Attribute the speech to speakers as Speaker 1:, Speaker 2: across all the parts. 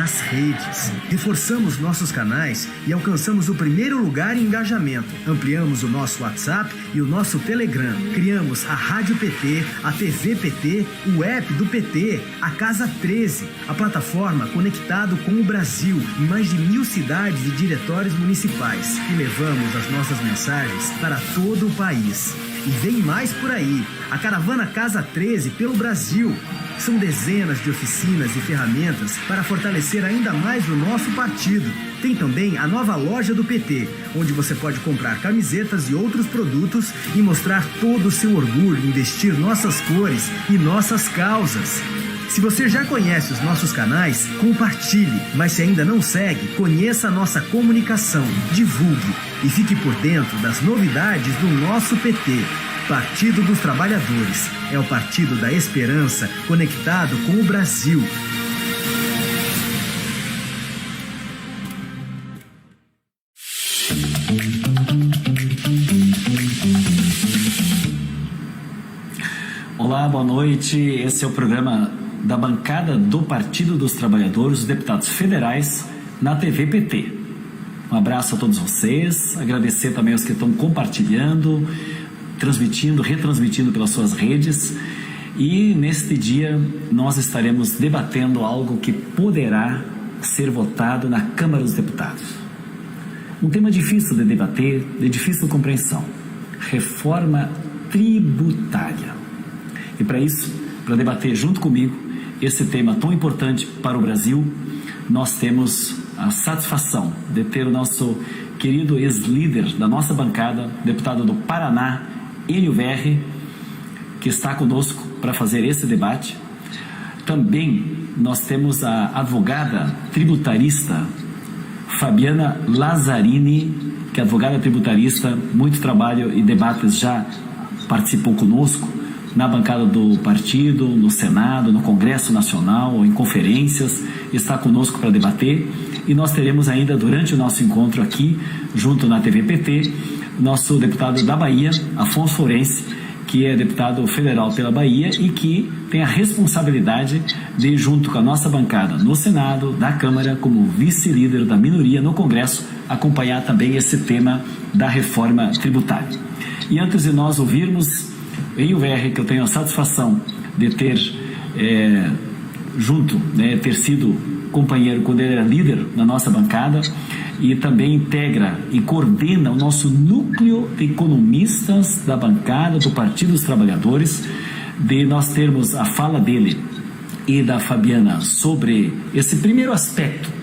Speaker 1: as redes. Reforçamos nossos canais e alcançamos o primeiro lugar em engajamento. Ampliamos o nosso WhatsApp e o nosso Telegram. Criamos a Rádio PT, a TV PT, o app do PT, a Casa 13, a plataforma Conectado com o Brasil, em mais de 1000 cidades e diretórios municipais. E levamos as nossas mensagens para todo o país. E vem mais por aí, a caravana Casa 13 pelo Brasil. São dezenas de oficinas e ferramentas para fortalecer ainda mais o nosso partido. Tem também a nova loja do PT, onde você pode comprar camisetas e outros produtos e mostrar todo o seu orgulho em vestir nossas cores e nossas causas. Se você já conhece os nossos canais, compartilhe. Mas se ainda não segue, conheça a nossa comunicação, divulgue e fique por dentro das novidades do nosso PT. Partido dos Trabalhadores. É o Partido da Esperança, conectado com o Brasil.
Speaker 2: Olá, boa noite. Esse é o programa da bancada do Partido dos Trabalhadores, os deputados federais, na TV PT. Um abraço a todos vocês, agradecer também aos que estão compartilhando, transmitindo, retransmitindo pelas suas redes. E neste dia nós estaremos debatendo algo que poderá ser votado na Câmara dos Deputados. Um tema difícil de debater, de difícil compreensão: reforma tributária. E para isso, para debater junto comigo esse tema tão importante para o Brasil, nós temos a satisfação de ter o nosso querido ex-líder da nossa bancada, deputado do Paraná, Enio Verri, que está conosco para fazer esse debate. Também nós temos a advogada tributarista Fabiana Lazzarini, que é advogada tributarista, muito trabalho e debates já participou conosco na bancada do partido, no Senado, no Congresso Nacional, em conferências, está conosco para debater. E nós teremos ainda, durante o nosso encontro aqui, junto na TV PT, nosso deputado da Bahia, Afonso Forense, que é deputado federal pela Bahia e que tem a responsabilidade de, junto com a nossa bancada no Senado, da Câmara, como vice-líder da minoria no Congresso, acompanhar também esse tema da reforma tributária. E antes de nós ouvirmos Enio Verri, que eu tenho a satisfação de ter ter sido companheiro quando ele era líder na nossa bancada, e também integra e coordena o nosso núcleo de economistas da bancada do Partido dos Trabalhadores, de nós termos a fala dele e da Fabiana sobre esse primeiro aspecto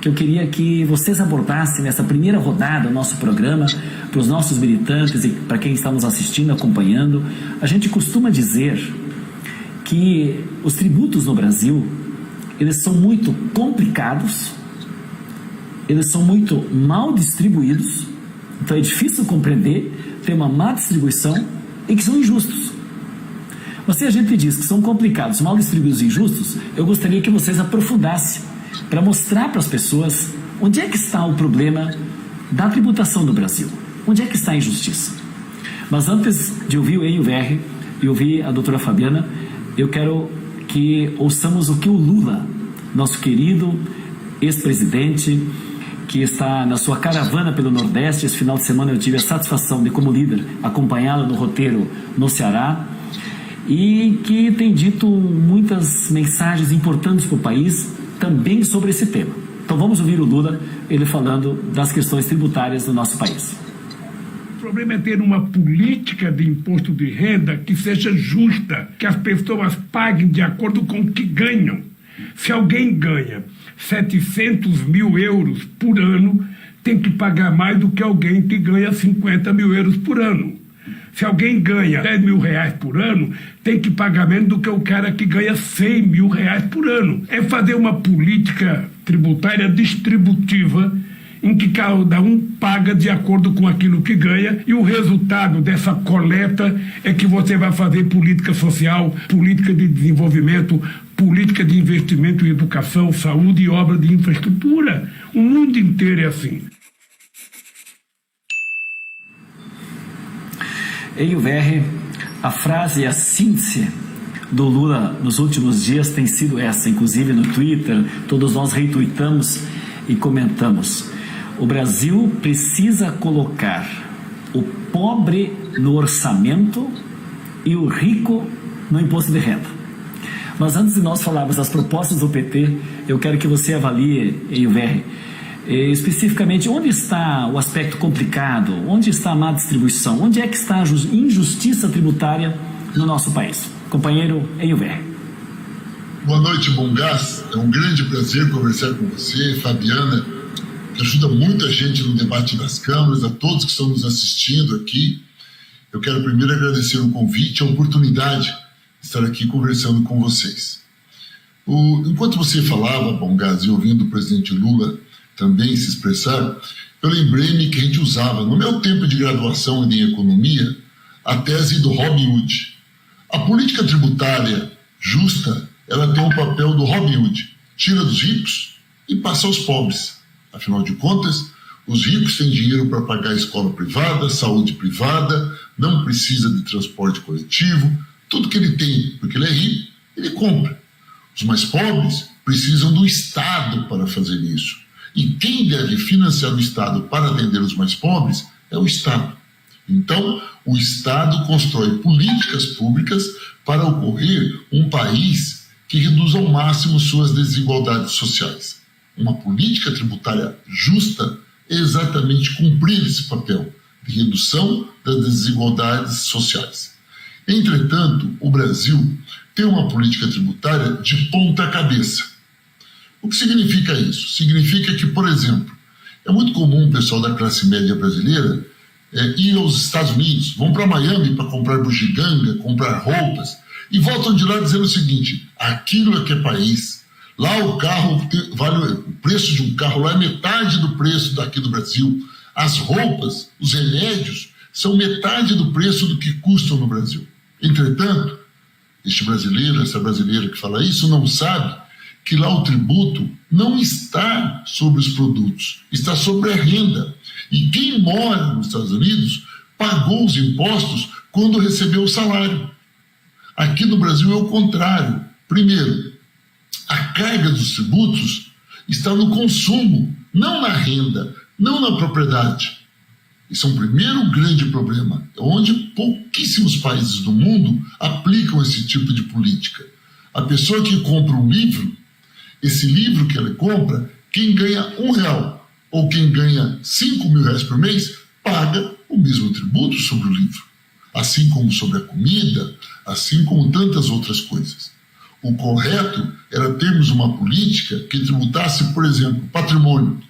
Speaker 2: que eu queria que vocês abordassem nessa primeira rodada do nosso programa, para os nossos militantes e para quem está nos assistindo, acompanhando. A gente costuma dizer que os tributos no Brasil, eles são muito complicados, eles são muito mal distribuídos, então é difícil compreender, tem uma má distribuição e que são injustos. Mas se a gente diz que são complicados, mal distribuídos e injustos, eu gostaria que vocês aprofundassem para mostrar para as pessoas onde é que está o problema da tributação do Brasil, onde é que está a injustiça. Mas antes de ouvir o Enio Verri e ouvir a doutora Fabiana, eu quero que ouçamos o que o Lula, nosso querido ex-presidente, que está na sua caravana pelo Nordeste. Esse final de semana eu tive a satisfação de, como líder, acompanhá-lo no roteiro no Ceará, e que tem dito muitas mensagens importantes para o país também sobre esse tema. Então vamos ouvir o Lula, ele falando das questões tributárias do nosso país.
Speaker 3: O problema é ter uma política de imposto de renda que seja justa, que as pessoas paguem de acordo com o que ganham. Se alguém ganha 700 mil euros por ano, tem que pagar mais do que alguém que ganha 50 mil euros por ano. Se alguém ganha 10 mil reais por ano, tem que pagar menos do que o cara que ganha 100 mil reais por ano. É fazer uma política tributária distributiva, em que cada um paga de acordo com aquilo que ganha, e o resultado dessa coleta é que você vai fazer política social, política de desenvolvimento, política de investimento em educação, saúde e obra de infraestrutura. O mundo inteiro é assim.
Speaker 2: Enio Verri, a frase, a síntese do Lula nos últimos dias tem sido essa, inclusive no Twitter, todos nós retuitamos e comentamos. O Brasil precisa colocar o pobre no orçamento e o rico no imposto de renda. Mas antes de nós falarmos das propostas do PT, eu quero que você avalie, Eilver, especificamente onde está o aspecto complicado, onde está a má distribuição, onde é que está a injustiça tributária no nosso país. Companheiro Eilver.
Speaker 4: Boa noite, Bongás. É um grande prazer conversar com você, Fabiana, que ajuda muita gente no debate das câmaras, a todos que estão nos assistindo aqui. Eu quero primeiro agradecer o convite, a oportunidade de estar aqui conversando com vocês. Enquanto você falava, Bongás, e ouvindo o presidente Lula também se expressar, eu lembrei-me que a gente usava, no meu tempo de graduação em economia, a tese do Robin Hood. A política tributária justa, ela tem um papel do Robin Hood. Tira dos ricos e passa aos pobres. Afinal de contas, os ricos têm dinheiro para pagar escola privada, saúde privada, não precisa de transporte coletivo, tudo que ele tem, porque ele é rico, ele compra. Os mais pobres precisam do Estado para fazer isso. E quem deve financiar o Estado para atender os mais pobres é o Estado. Então, o Estado constrói políticas públicas para ocorrer um país que reduza ao máximo suas desigualdades sociais. Uma política tributária justa é exatamente cumprir esse papel de redução das desigualdades sociais. Entretanto, o Brasil tem uma política tributária de ponta cabeça. O que significa isso? Significa que, por exemplo, é muito comum o pessoal da classe média brasileira ir aos Estados Unidos, vão para Miami para comprar bugiganga, comprar roupas, e voltam de lá dizendo o seguinte: aquilo é que é país. Lá o carro vale, o preço de um carro lá é metade do preço daqui do Brasil. As roupas, os remédios, são metade do preço do que custam no Brasil. Entretanto, este brasileiro, essa brasileira que fala isso, não sabe que lá o tributo não está sobre os produtos, está sobre a renda. E quem mora nos Estados Unidos pagou os impostos quando recebeu o salário. Aqui no Brasil é o contrário. Primeiro, a carga dos tributos está no consumo, não na renda, não na propriedade. Esse é um primeiro grande problema, onde pouquíssimos países do mundo aplicam esse tipo de política. A pessoa que compra um livro, esse livro que ela compra, quem ganha R$1 ou quem ganha R$5.000 por mês, paga o mesmo tributo sobre o livro. Assim como sobre a comida, assim como tantas outras coisas. O correto era termos uma política que tributasse, por exemplo, patrimônio.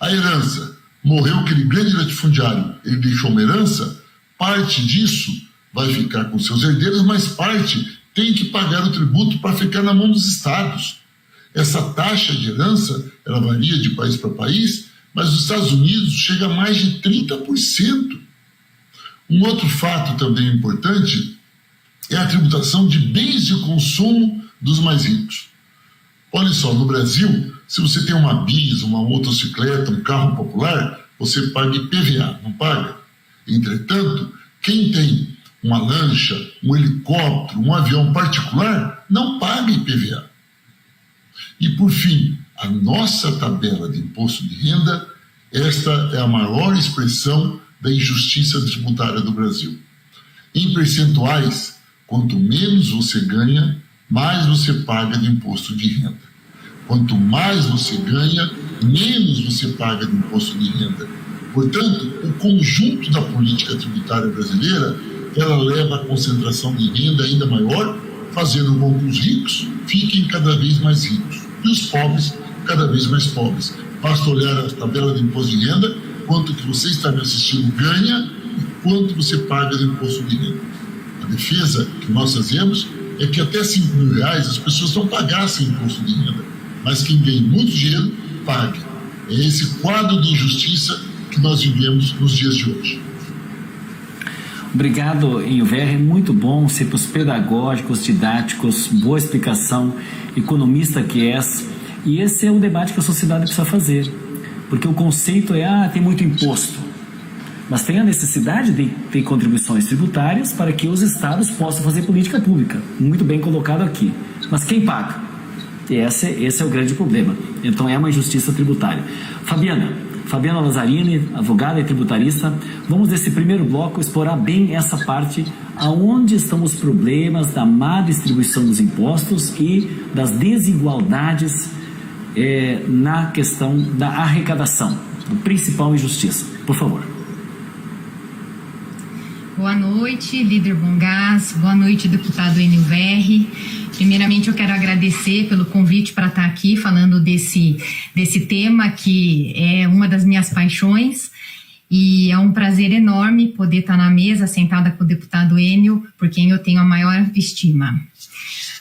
Speaker 4: A herança. Morreu aquele grande latifundiário, ele deixou uma herança, parte disso vai ficar com seus herdeiros, mas parte tem que pagar o tributo para ficar na mão dos estados. Essa taxa de herança, ela varia de país para país, mas nos Estados Unidos chega a mais de 30%. Um outro fato também importante é a tributação de bens de consumo dos mais ricos. Olha só, no Brasil, se você tem uma bis, uma motocicleta, um carro popular, você paga IPVA, não paga? Entretanto, quem tem uma lancha, um helicóptero, um avião particular, não paga IPVA. E, por fim, a nossa tabela de imposto de renda, esta é a maior expressão da injustiça tributária do Brasil. Em percentuais, quanto menos você ganha, mais você paga de imposto de renda. Quanto mais você ganha, menos você paga de imposto de renda. Portanto, o conjunto da política tributária brasileira, ela leva à concentração de renda ainda maior, fazendo com que os ricos fiquem cada vez mais ricos e os pobres cada vez mais pobres. Basta olhar a tabela de imposto de renda, quanto que você está me assistindo ganha e quanto você paga de imposto de renda. A defesa que nós fazemos é que até R$5.000 as pessoas não pagassem imposto de renda, mas quem ganha muito dinheiro, pague. É esse quadro de injustiça que nós vivemos nos dias de hoje.
Speaker 2: Obrigado, Eilver. É muito bom, tipos pedagógicos, didáticos, boa explicação, economista que és. E esse é o debate que a sociedade precisa fazer. Porque o conceito é, tem muito imposto. mas tem a necessidade de ter contribuições tributárias para que os estados possam fazer política pública. Muito bem colocado aqui. Mas quem paga? E esse é o grande problema. Então é uma injustiça tributária. Fabiana Lazzarini, advogada e tributarista, vamos nesse primeiro bloco explorar bem essa parte, aonde estão os problemas da má distribuição dos impostos e das desigualdades na questão da arrecadação, a principal injustiça. Por favor.
Speaker 5: Boa noite, líder Bongás. Boa noite, deputado Enio Verri. Primeiramente, eu quero agradecer pelo convite para estar aqui falando desse tema que é uma das minhas paixões, e é um prazer enorme poder estar na mesa sentada com o deputado Enio, por quem eu tenho a maior estima.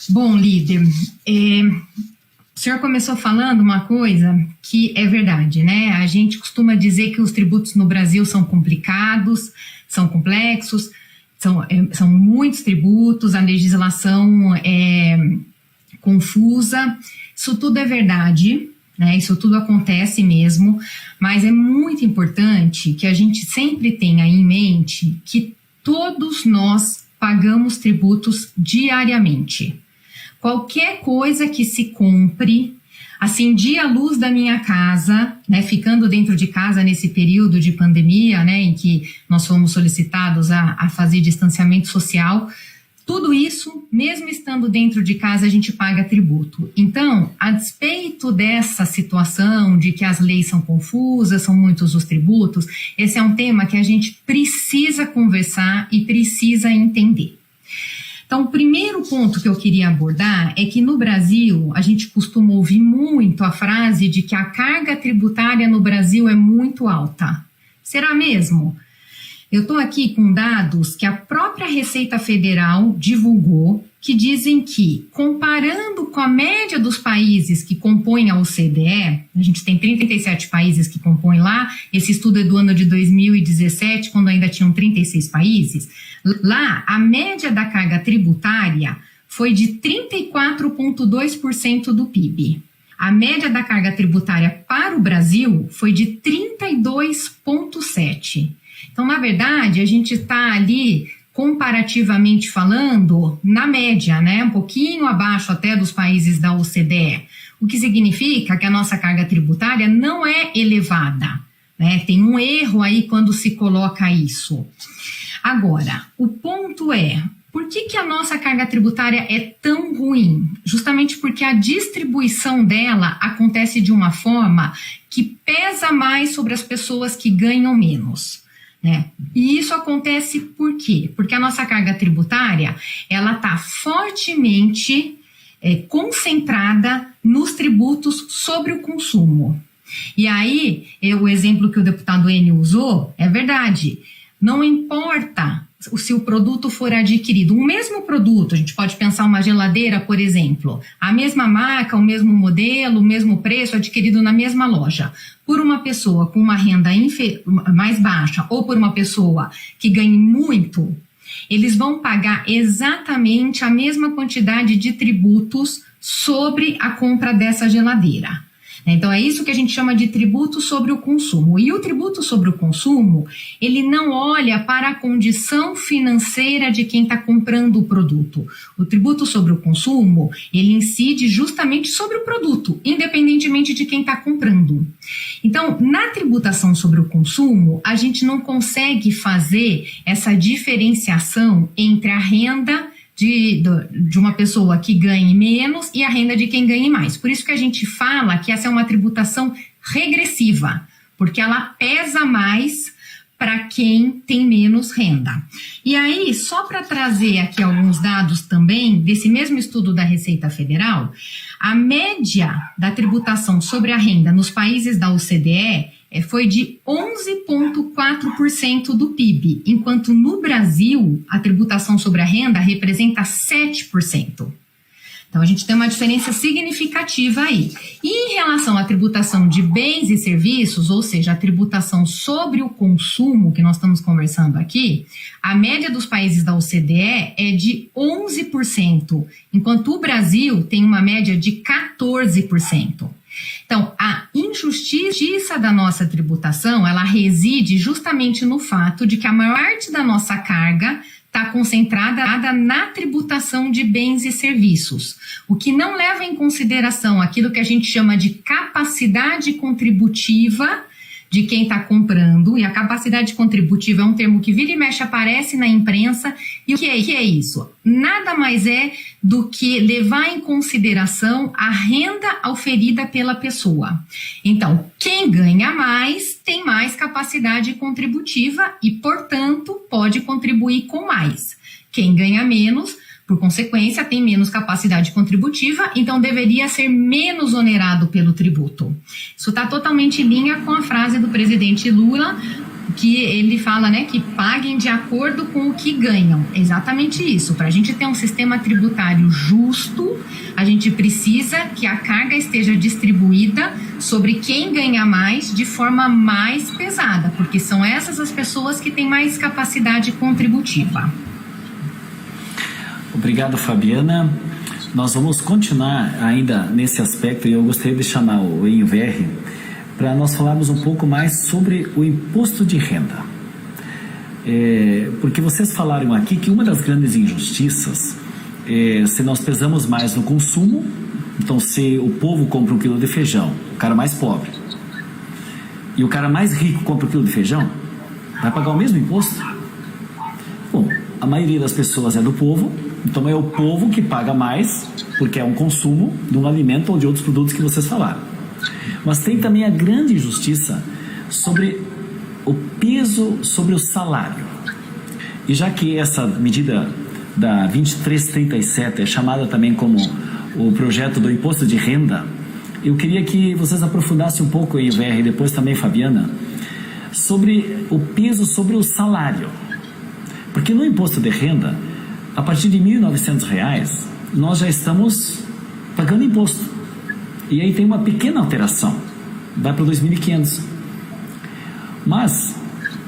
Speaker 5: Bom, líder, o senhor começou falando uma coisa que é verdade, né? A gente costuma dizer que os tributos no Brasil são complicados, são complexos, são muitos tributos, a legislação é confusa. Isso tudo é verdade, né? Isso tudo acontece mesmo, mas é muito importante que a gente sempre tenha em mente que todos nós pagamos tributos diariamente. Qualquer coisa que se compre, acendi a luz da minha casa, né, ficando dentro de casa nesse período de pandemia, né, em que nós fomos solicitados a fazer distanciamento social, tudo isso, mesmo estando dentro de casa, a gente paga tributo. Então, a despeito dessa situação de que as leis são confusas, são muitos os tributos, esse é um tema que a gente precisa conversar e precisa entender. Então, o primeiro ponto que eu queria abordar é que no Brasil, a gente costuma ouvir muito a frase de que a carga tributária no Brasil é muito alta. Será mesmo? Eu estou aqui com dados que a própria Receita Federal divulgou, que dizem que, comparando com a média dos países que compõem a OCDE, a gente tem 37 países que compõem lá, esse estudo é do ano de 2017, quando ainda tinham 36 países, lá a média da carga tributária foi de 34,2% do PIB. A média da carga tributária para o Brasil foi de 32,7%. Então, na verdade, a gente está ali, comparativamente falando, na média, né? Um pouquinho abaixo até dos países da OCDE. O que significa que a nossa carga tributária não é elevada, né? Tem um erro aí quando se coloca isso. Agora, o ponto é, por que a nossa carga tributária é tão ruim? Justamente porque a distribuição dela acontece de uma forma que pesa mais sobre as pessoas que ganham menos. E isso acontece por quê? Porque a nossa carga tributária ela está fortemente concentrada nos tributos sobre o consumo. E aí, o exemplo que o deputado Enio usou é verdade. Não importa se o produto for adquirido, o mesmo produto, a gente pode pensar uma geladeira, por exemplo, a mesma marca, o mesmo modelo, o mesmo preço adquirido na mesma loja, por uma pessoa com uma renda mais baixa ou por uma pessoa que ganhe muito, eles vão pagar exatamente a mesma quantidade de tributos sobre a compra dessa geladeira. Então, é isso que a gente chama de tributo sobre o consumo. E o tributo sobre o consumo, ele não olha para a condição financeira de quem está comprando o produto. O tributo sobre o consumo, ele incide justamente sobre o produto, independentemente de quem está comprando. Então, na tributação sobre o consumo, a gente não consegue fazer essa diferenciação entre a renda de uma pessoa que ganhe menos e a renda de quem ganhe mais. Por isso que a gente fala que essa é uma tributação regressiva, porque ela pesa mais para quem tem menos renda. E aí, só para trazer aqui alguns dados também, desse mesmo estudo da Receita Federal, a média da tributação sobre a renda nos países da OCDE foi de 11,4% do PIB, enquanto no Brasil a tributação sobre a renda representa 7%. Então a gente tem uma diferença significativa aí. E em relação à tributação de bens e serviços, ou seja, a tributação sobre o consumo que nós estamos conversando aqui, a média dos países da OCDE é de 11%, enquanto o Brasil tem uma média de 14%. Então, a injustiça força da nossa tributação, ela reside justamente no fato de que a maior parte da nossa carga está concentrada na tributação de bens e serviços, o que não leva em consideração aquilo que a gente chama de capacidade contributiva de quem está comprando, e a capacidade contributiva é um termo que vira e mexe aparece na imprensa, e o que é isso? Nada mais é do que levar em consideração a renda oferida pela pessoa. Então, quem ganha mais tem mais capacidade contributiva e, portanto, pode contribuir com mais. Quem ganha menos, por consequência, tem menos capacidade contributiva, então deveria ser menos onerado pelo tributo. Isso está totalmente em linha com a frase do presidente Lula, que ele fala, né, que paguem de acordo com o que ganham. Exatamente isso. Para a gente ter um sistema tributário justo, a gente precisa que a carga esteja distribuída sobre quem ganha mais de forma mais pesada, porque são essas as pessoas que têm mais capacidade contributiva.
Speaker 2: Obrigado, Fabiana. Nós vamos continuar ainda nesse aspecto e eu gostaria de chamar o Enver para nós falarmos um pouco mais sobre o imposto de renda. Porque vocês falaram aqui que uma das grandes injustiças é se nós pesamos mais no consumo, então se o povo compra 1 quilo de feijão, o cara mais pobre, e o cara mais rico compra 1 quilo de feijão, vai pagar o mesmo imposto? Bom, a maioria das pessoas é do povo, então é o povo que paga mais, porque é um consumo de um alimento ou de outros produtos que vocês falaram. Mas tem também a grande injustiça sobre o peso sobre o salário. E já que essa medida da 2337 é chamada também como o projeto do imposto de renda, eu queria que vocês aprofundassem um pouco, Enver, e depois também Fabiana, sobre o peso sobre o salário. Porque no imposto de renda, a partir de R$ 1.900, nós já estamos pagando imposto. E aí tem uma pequena alteração, vai para 2.500. Mas,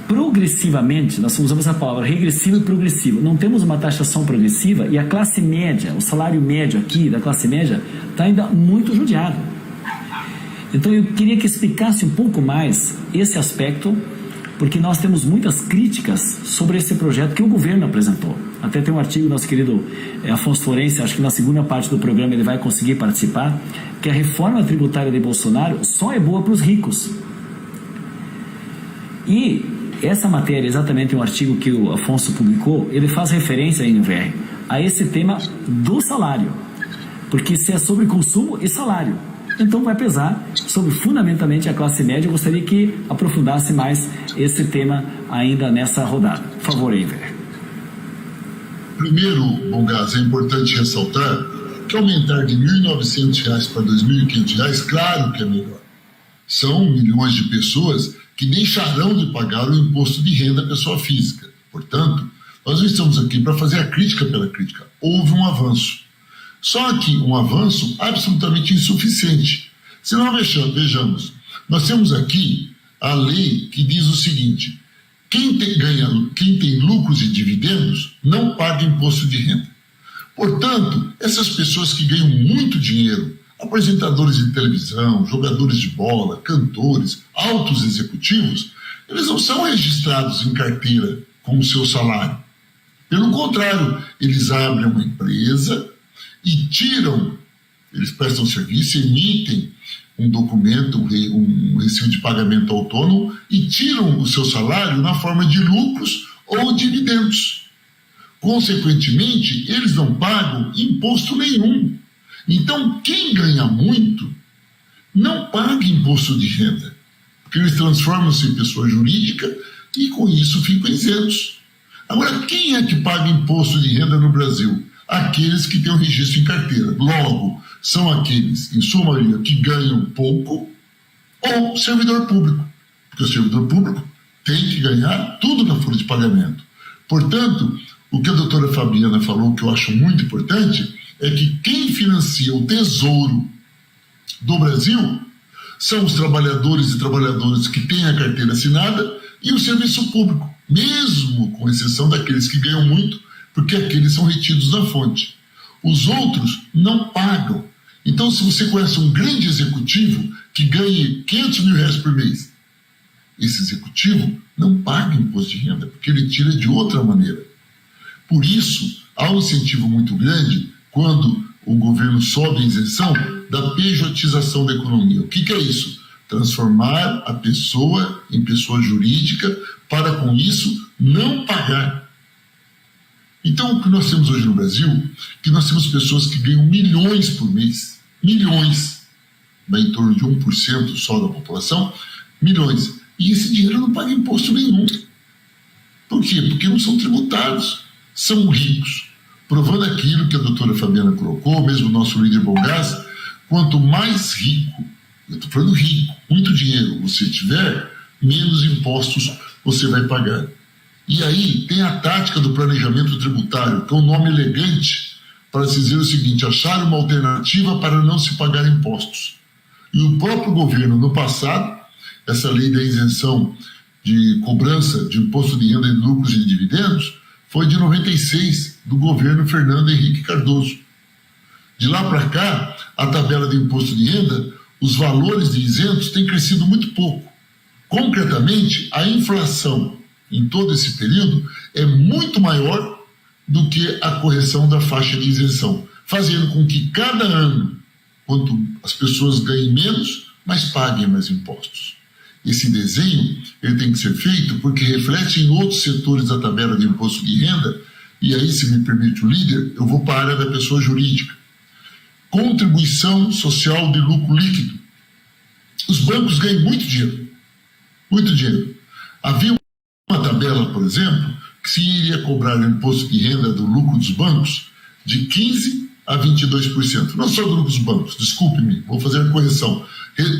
Speaker 2: progressivamente, nós usamos a palavra regressivo e progressivo. Não temos uma taxação progressiva e a classe média, o salário médio aqui da classe média, está ainda muito judiado. Então eu queria que explicasse um pouco mais esse aspecto, porque nós temos muitas críticas sobre esse projeto que o governo apresentou. Até tem um artigo do nosso querido Afonso Florencio, acho que na segunda parte do programa ele vai conseguir participar, que a reforma tributária de Bolsonaro só é boa para os ricos. E essa matéria, exatamente um artigo que o Afonso publicou, ele faz referência em NVR a esse tema do salário, porque se é sobre consumo e salário, então vai pesar sobre fundamentalmente a classe média. Eu gostaria que aprofundasse mais esse tema ainda nessa rodada. Por favor, Enver.
Speaker 4: Primeiro, Bongás, é importante ressaltar que aumentar de R$ 1.900 para R$ 2.500, claro que é melhor. São milhões de pessoas que deixarão de pagar o imposto de renda à pessoa física. Portanto, nós estamos aqui para fazer a crítica pela crítica. Houve um avanço. Só que um avanço absolutamente insuficiente. Se nós vejamos, nós temos aqui a lei que diz o seguinte: quem tem lucros e dividendos não paga imposto de renda. Portanto, essas pessoas que ganham muito dinheiro, apresentadores de televisão, jogadores de bola, cantores, altos executivos, eles não são registrados em carteira com o seu salário. Pelo contrário, eles abrem uma empresa e tiram, eles prestam serviço, emitem um documento, um recibo de pagamento autônomo e tiram o seu salário na forma de lucros ou dividendos. Consequentemente, eles não pagam imposto nenhum. Então, quem ganha muito não paga imposto de renda, porque eles transformam-se em pessoa jurídica e com isso ficam isentos. Agora, quem é que paga imposto de renda no Brasil? Aqueles que têm o registro em carteira. Logo, são aqueles, em sua maioria, que ganham pouco ou servidor público, porque o servidor público tem que ganhar tudo na folha de pagamento. Portanto, o que a doutora Fabiana falou, que eu acho muito importante, é que quem financia o tesouro do Brasil são os trabalhadores e trabalhadoras que têm a carteira assinada e o serviço público, mesmo com exceção daqueles que ganham muito, porque aqueles são retidos na fonte. Os outros não pagam. Então, se você conhece um grande executivo que ganhe R$ 500 mil por mês esse executivo não paga imposto de renda, porque ele tira de outra maneira. Por isso, há um incentivo muito grande quando o governo sobe a isenção da pejotização da economia. O que é isso? Transformar a pessoa em pessoa jurídica para, com isso, não pagar. Então, o que nós temos hoje no Brasil, que nós temos pessoas que ganham milhões por mês, milhões, vai em torno de 1% só da população, milhões, e esse dinheiro não paga imposto nenhum. Por quê? Porque não são tributados, são ricos. Provando aquilo que a doutora Fabiana colocou, mesmo o nosso líder Bongás, quanto mais rico, eu estou falando rico, muito dinheiro você tiver, menos impostos você vai pagar. E aí tem a tática do planejamento tributário, que é um nome elegante para se dizer o seguinte: achar uma alternativa para não se pagar impostos. E o próprio governo, no passado, essa lei da isenção de cobrança de imposto de renda de lucros e dividendos foi de 96, do governo Fernando Henrique Cardoso. De lá para cá, a tabela de imposto de renda, os valores de isentos têm crescido muito pouco. Concretamente, a inflação em todo esse período é muito maior do que a correção da faixa de isenção, fazendo com que cada ano, quanto as pessoas ganhem menos, mas paguem mais impostos. Esse desenho ele tem que ser feito porque reflete em outros setores da tabela de imposto de renda, e aí, se me permite o líder, eu vou para a área da pessoa jurídica. Contribuição social de lucro líquido. Os bancos ganham muito dinheiro. Muito dinheiro. Havia uma tabela, por exemplo, que se iria cobrar o imposto de renda do lucro dos bancos de 15% a 22%. Não só do lucro dos bancos, desculpe-me, vou fazer a correção.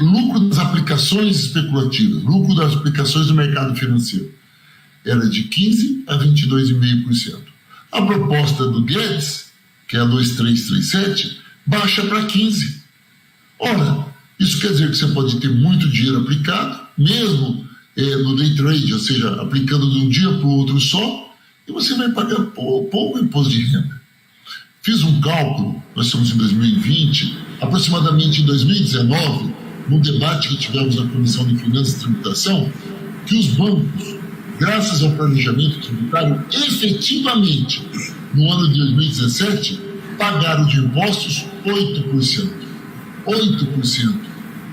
Speaker 4: Lucro das aplicações especulativas, lucro das aplicações do mercado financeiro. Era de 15% a 22,5%. A proposta do Guedes, que é a 2337, baixa para 15%. Ora, isso quer dizer que você pode ter muito dinheiro aplicado, mesmo no day trade, ou seja, aplicando de um dia para o outro só, e você vai pagar pouco imposto de renda. Fiz um cálculo, nós estamos em 2020, aproximadamente em 2019, num debate que tivemos na Comissão de Finanças e Tributação, que os bancos, graças ao planejamento tributário, efetivamente, no ano de 2017, pagaram de impostos 8%. 8%.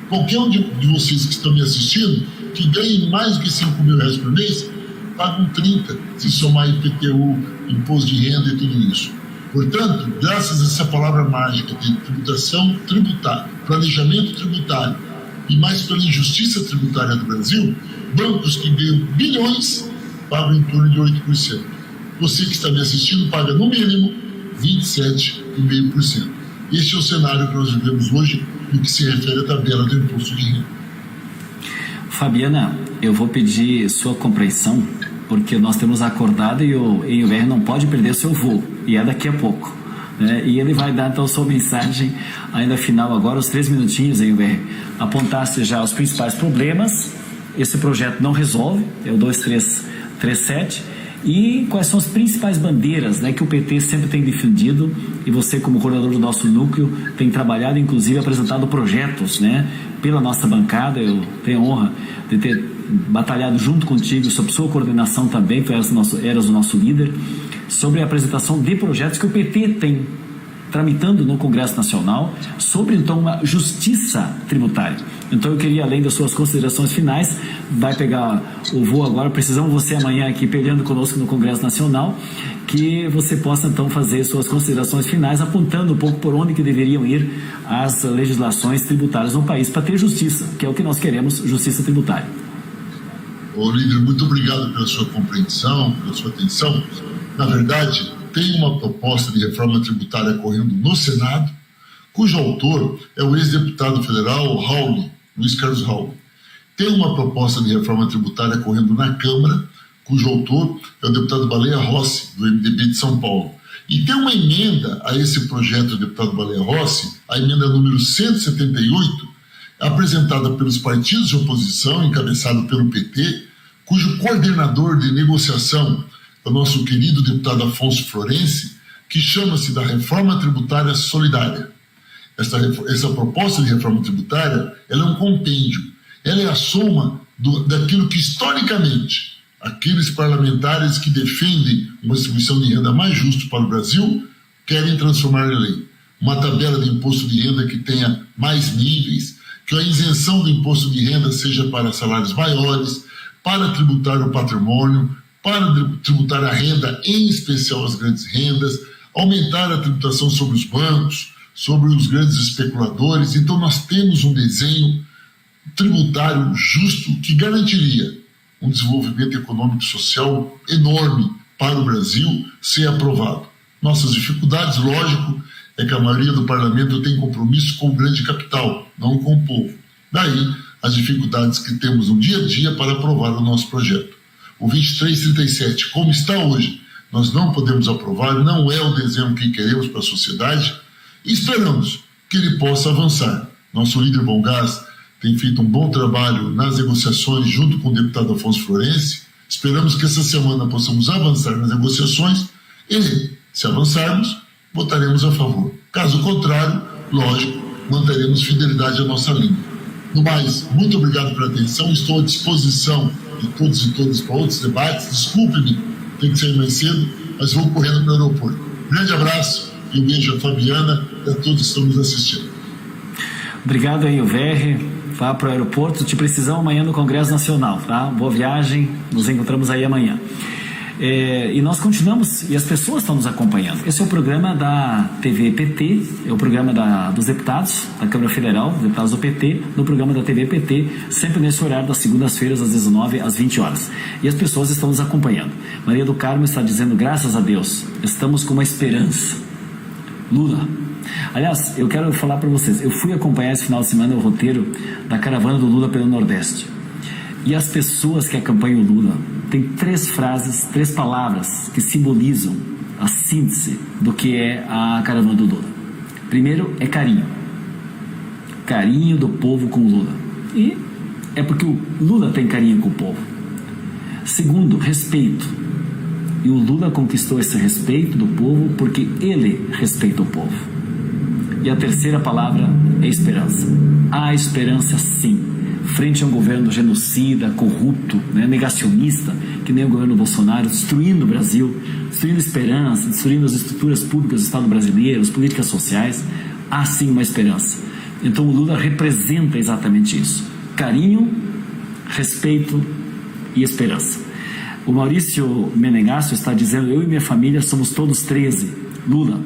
Speaker 4: Qualquer um de vocês que estão me assistindo, que ganhem mais do que R$5.000 por mês, pagam 30%, se somar IPTU, imposto de renda e tudo isso. Portanto, graças a essa palavra mágica de tributação tributária, planejamento tributário e mais pela injustiça tributária do Brasil, bancos que ganham bilhões pagam em torno de 8%. Você que está me assistindo paga no mínimo 27,5%. Este é o cenário que nós vivemos hoje no que se refere à tabela do imposto de renda.
Speaker 2: Fabiana, eu vou pedir sua compreensão, porque nós temos acordado e o ENVR não pode perder seu voo, e é daqui a pouco, né? E ele vai dar então sua mensagem ainda final agora, os 3 minutinhos, ENVR, apontasse já os principais problemas. Esse projeto não resolve, é o 2337, e quais são as principais bandeiras, né, que o PT sempre tem defendido, e você, como coordenador do nosso núcleo, tem trabalhado, inclusive apresentado projetos, né, pela nossa bancada. Eu tenho a honra de ter batalhado junto contigo, sob sua coordenação também, tu eras o nosso líder, sobre a apresentação de projetos que o PT tem tramitando no Congresso Nacional sobre, então, uma justiça tributária. Então eu queria, além das suas considerações finais, vai pegar o voo agora, precisamos você amanhã aqui peleando conosco no Congresso Nacional, que você possa então fazer suas considerações finais, apontando um pouco por onde que deveriam ir as legislações tributárias no país para ter justiça, que é o que nós queremos, justiça tributária.
Speaker 4: Ô líder, muito obrigado pela sua compreensão, pela sua atenção. Na verdade, tem uma proposta de reforma tributária correndo no Senado, cujo autor é o ex-deputado federal Luiz Carlos Raul. Tem uma proposta de reforma tributária correndo na Câmara, cujo autor é o deputado Baleia Rossi, do MDB de São Paulo. E tem uma emenda a esse projeto do deputado Baleia Rossi, a emenda número 178, apresentada pelos partidos de oposição, encabeçado pelo PT, cujo coordenador de negociação é o nosso querido deputado Afonso Florenci, que chama-se da Reforma Tributária Solidária. Essa proposta de reforma tributária, ela é um compêndio. Ela é a soma daquilo que historicamente aqueles parlamentares que defendem uma distribuição de renda mais justa para o Brasil querem transformar em lei. Uma tabela de imposto de renda que tenha mais níveis, que a isenção do imposto de renda seja para salários maiores, para tributar o patrimônio, para tributar a renda, em especial as grandes rendas, aumentar a tributação sobre os bancos, sobre os grandes especuladores. Então nós temos um desenho tributário justo que garantiria um desenvolvimento econômico e social enorme para o Brasil ser aprovado. Nossas dificuldades, lógico, é que a maioria do parlamento tem compromisso com o grande capital, não com o povo. Daí as dificuldades que temos no dia a dia para aprovar o nosso projeto. O 2337, como está hoje, nós não podemos aprovar, não é o desenho que queremos para a sociedade, e esperamos que ele possa avançar. Nosso líder Bom Gás tem feito um bom trabalho nas negociações junto com o deputado Afonso Florencio. Esperamos que essa semana possamos avançar nas negociações e, se avançarmos, votaremos a favor. Caso contrário, lógico, manteremos fidelidade à nossa linha. No mais, muito obrigado pela atenção. Estou à disposição de todos e todas para outros debates. Desculpe-me, tem que sair mais cedo, mas vou correndo para o aeroporto. Grande abraço e um beijo a Fabiana e a todos que estão nos assistindo.
Speaker 2: Obrigado aí, VR. Vá para o aeroporto. Te precisamos amanhã no Congresso Nacional, tá? Boa viagem. Nos encontramos aí amanhã. E nós continuamos, e as pessoas estão nos acompanhando. Esse é o programa da TV PT, é o programa dos deputados da Câmara Federal, deputados do PT, no programa da TV PT, sempre nesse horário das segundas-feiras, às 19 às 20 horas. E as pessoas estão nos acompanhando. Maria do Carmo está dizendo, graças a Deus, estamos com uma esperança. Lula. Aliás, eu quero falar para vocês, eu fui acompanhar esse final de semana o roteiro da caravana do Lula pelo Nordeste. E as pessoas que acompanham o Lula têm 3 frases, 3 palavras que simbolizam a síntese do que é a caravana do Lula. Primeiro é carinho. Carinho do povo com o Lula. E é porque o Lula tem carinho com o povo. Segundo, respeito. E o Lula conquistou esse respeito do povo porque ele respeita o povo. E a terceira palavra é esperança. Há esperança sim. Frente a um governo genocida, corrupto, negacionista, que nem o governo Bolsonaro, destruindo o Brasil, destruindo esperança, destruindo as estruturas públicas do Estado brasileiro, as políticas sociais, há sim uma esperança. Então o Lula representa exatamente isso. Carinho, respeito e esperança. O Maurício Menegasso está dizendo, eu e minha família somos todos 13. Lula.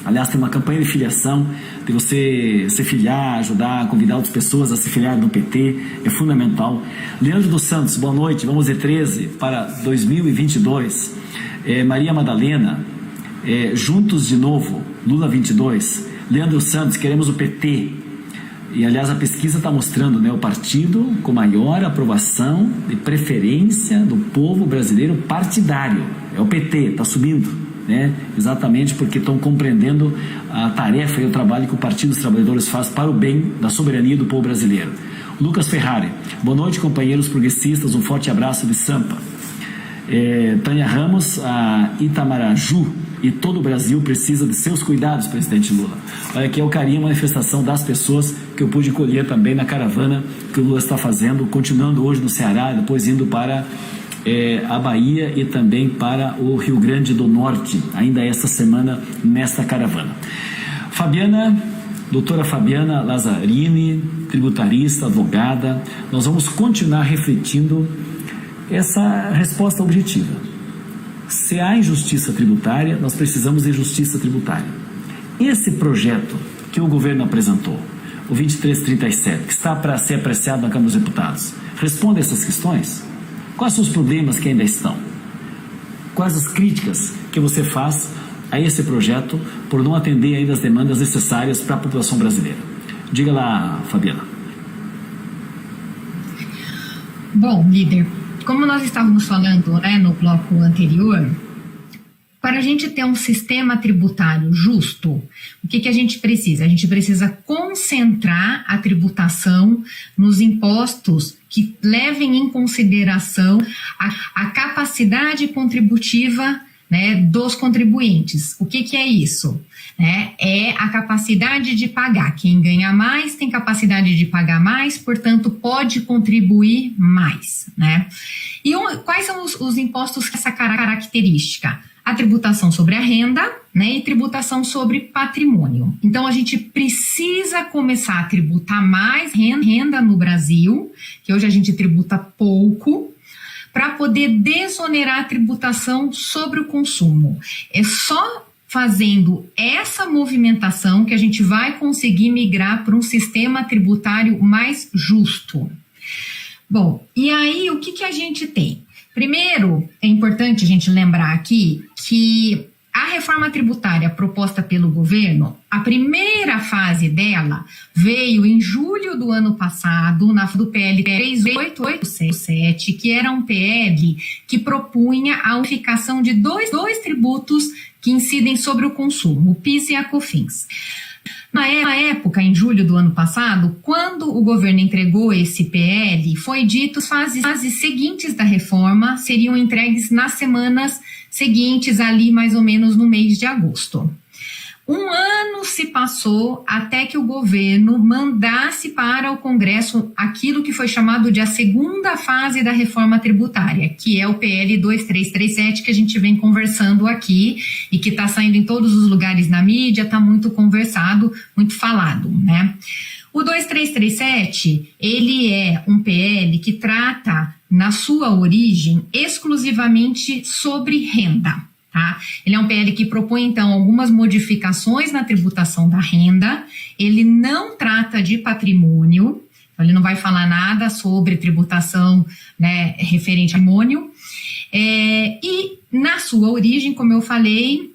Speaker 2: Aliás, tem uma campanha de filiação, de você se filiar, ajudar, convidar outras pessoas a se filiar no PT, é fundamental. Leandro dos Santos, boa noite, vamos de 13 para 2022. Maria Madalena, juntos de novo, Lula 22. Leandro Santos, queremos o PT. E, aliás, a pesquisa está mostrando, o partido com maior aprovação e preferência do povo brasileiro partidário. É o PT, está subindo. Exatamente porque estão compreendendo a tarefa e o trabalho que o Partido dos Trabalhadores faz para o bem da soberania do povo brasileiro. Lucas Ferrari, boa noite, companheiros progressistas, um forte abraço de Sampa. Tânia Ramos, a Itamaraju e todo o Brasil precisa de seus cuidados, presidente Lula. Olha, aqui é o carinho, a manifestação das pessoas que eu pude colher também na caravana que o Lula está fazendo, continuando hoje no Ceará, depois indo para a Bahia e também para o Rio Grande do Norte, ainda esta semana, nesta caravana. Fabiana, doutora Fabiana Lazzarini, tributarista, advogada, nós vamos continuar refletindo essa resposta objetiva. Se há injustiça tributária, nós precisamos de justiça tributária. Esse projeto que o governo apresentou, o 2337, que está para ser apreciado na Câmara dos Deputados, responde a essas questões? Quais são os problemas que ainda estão? Quais as críticas que você faz a esse projeto por não atender ainda as demandas necessárias para a população brasileira? Diga lá, Fabiana.
Speaker 5: Bom, líder, como nós estávamos falando no bloco anterior, para a gente ter um sistema tributário justo, o que a gente precisa? A gente precisa concentrar a tributação nos impostos que levem em consideração a capacidade contributiva dos contribuintes. O que é isso? né? É a capacidade de pagar. Quem ganha mais tem capacidade de pagar mais, portanto, pode contribuir mais, né? E quais são os impostos com essa característica? A tributação sobre a renda, né, e tributação sobre patrimônio. Então, a gente precisa começar a tributar mais renda no Brasil, que hoje a gente tributa pouco, para poder desonerar a tributação sobre o consumo. É só fazendo essa movimentação que a gente vai conseguir migrar para um sistema tributário mais justo. Bom, e aí o que a gente tem? Primeiro, é importante a gente lembrar aqui que a reforma tributária proposta pelo governo, a primeira fase dela veio em julho do ano passado, do PL 3887, que era um PL que propunha a unificação de dois tributos que incidem sobre o consumo, o PIS e a COFINS. Na época, em julho do ano passado, quando o governo entregou esse PL, foi dito que as fases seguintes da reforma seriam entregues nas semanas seguintes, ali mais ou menos no mês de agosto. Um ano se passou até que o governo mandasse para o Congresso aquilo que foi chamado de a segunda fase da reforma tributária, que é o PL 2337, que a gente vem conversando aqui e que está saindo em todos os lugares na mídia, está muito conversado, muito falado, né? O 2337, ele é um PL que trata, na sua origem, exclusivamente sobre renda. Tá? Ele é um PL que propõe, então, algumas modificações na tributação da renda. Ele não trata de patrimônio, então ele não vai falar nada sobre tributação, né, referente ao patrimônio. E, na sua origem, como eu falei,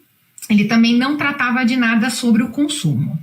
Speaker 5: ele também não tratava de nada sobre o consumo.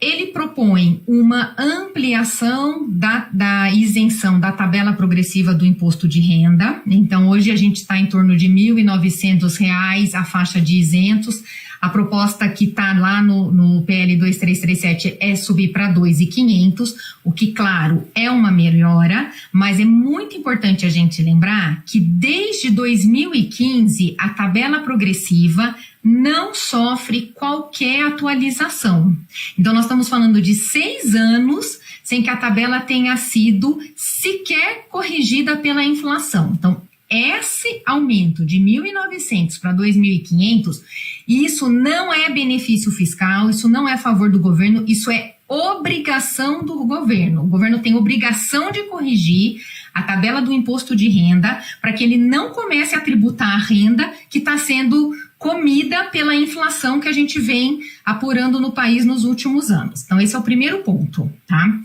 Speaker 5: Ele propõe uma ampliação da isenção da tabela progressiva do imposto de renda. Então, hoje a gente está em torno de R$ 1.900 a faixa de isentos. A proposta que está lá no PL 2337 é subir para R$ 2.500, o que, claro, é uma melhora, mas é muito importante a gente lembrar que desde 2015 a tabela progressiva não sofre qualquer atualização. Então, nós estamos falando de 6 anos sem que a tabela tenha sido sequer corrigida pela inflação. Então, esse aumento de 1.900 para 2.500, isso não é benefício fiscal, isso não é a favor do governo, isso é obrigação do governo. O governo tem obrigação de corrigir a tabela do imposto de renda para que ele não comece a tributar a renda que está sendo comida pela inflação que a gente vem apurando no país nos últimos anos. Então, esse é o primeiro ponto, tá?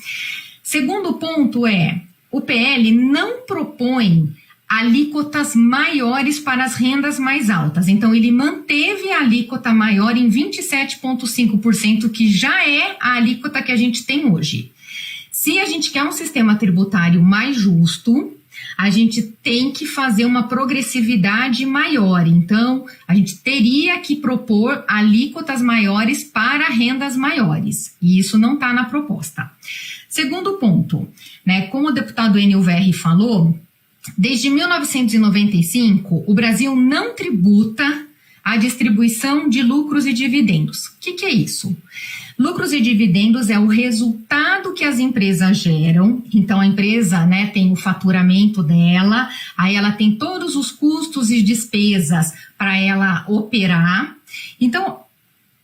Speaker 5: Segundo ponto é, o PL não propõe alíquotas maiores para as rendas mais altas. Então, ele manteve a alíquota maior em 27,5%, que já é a alíquota que a gente tem hoje. Se a gente quer um sistema tributário mais justo, a gente tem que fazer uma progressividade maior. Então, a gente teria que propor alíquotas maiores para rendas maiores. E isso não está na proposta. Segundo ponto, né, como o deputado Enio Verri falou, desde 1995, o Brasil não tributa a distribuição de lucros e dividendos. O que é isso? Lucros e dividendos é o resultado que as empresas geram. Então, a empresa, né, tem o faturamento dela, aí ela tem todos os custos e despesas para ela operar. Então,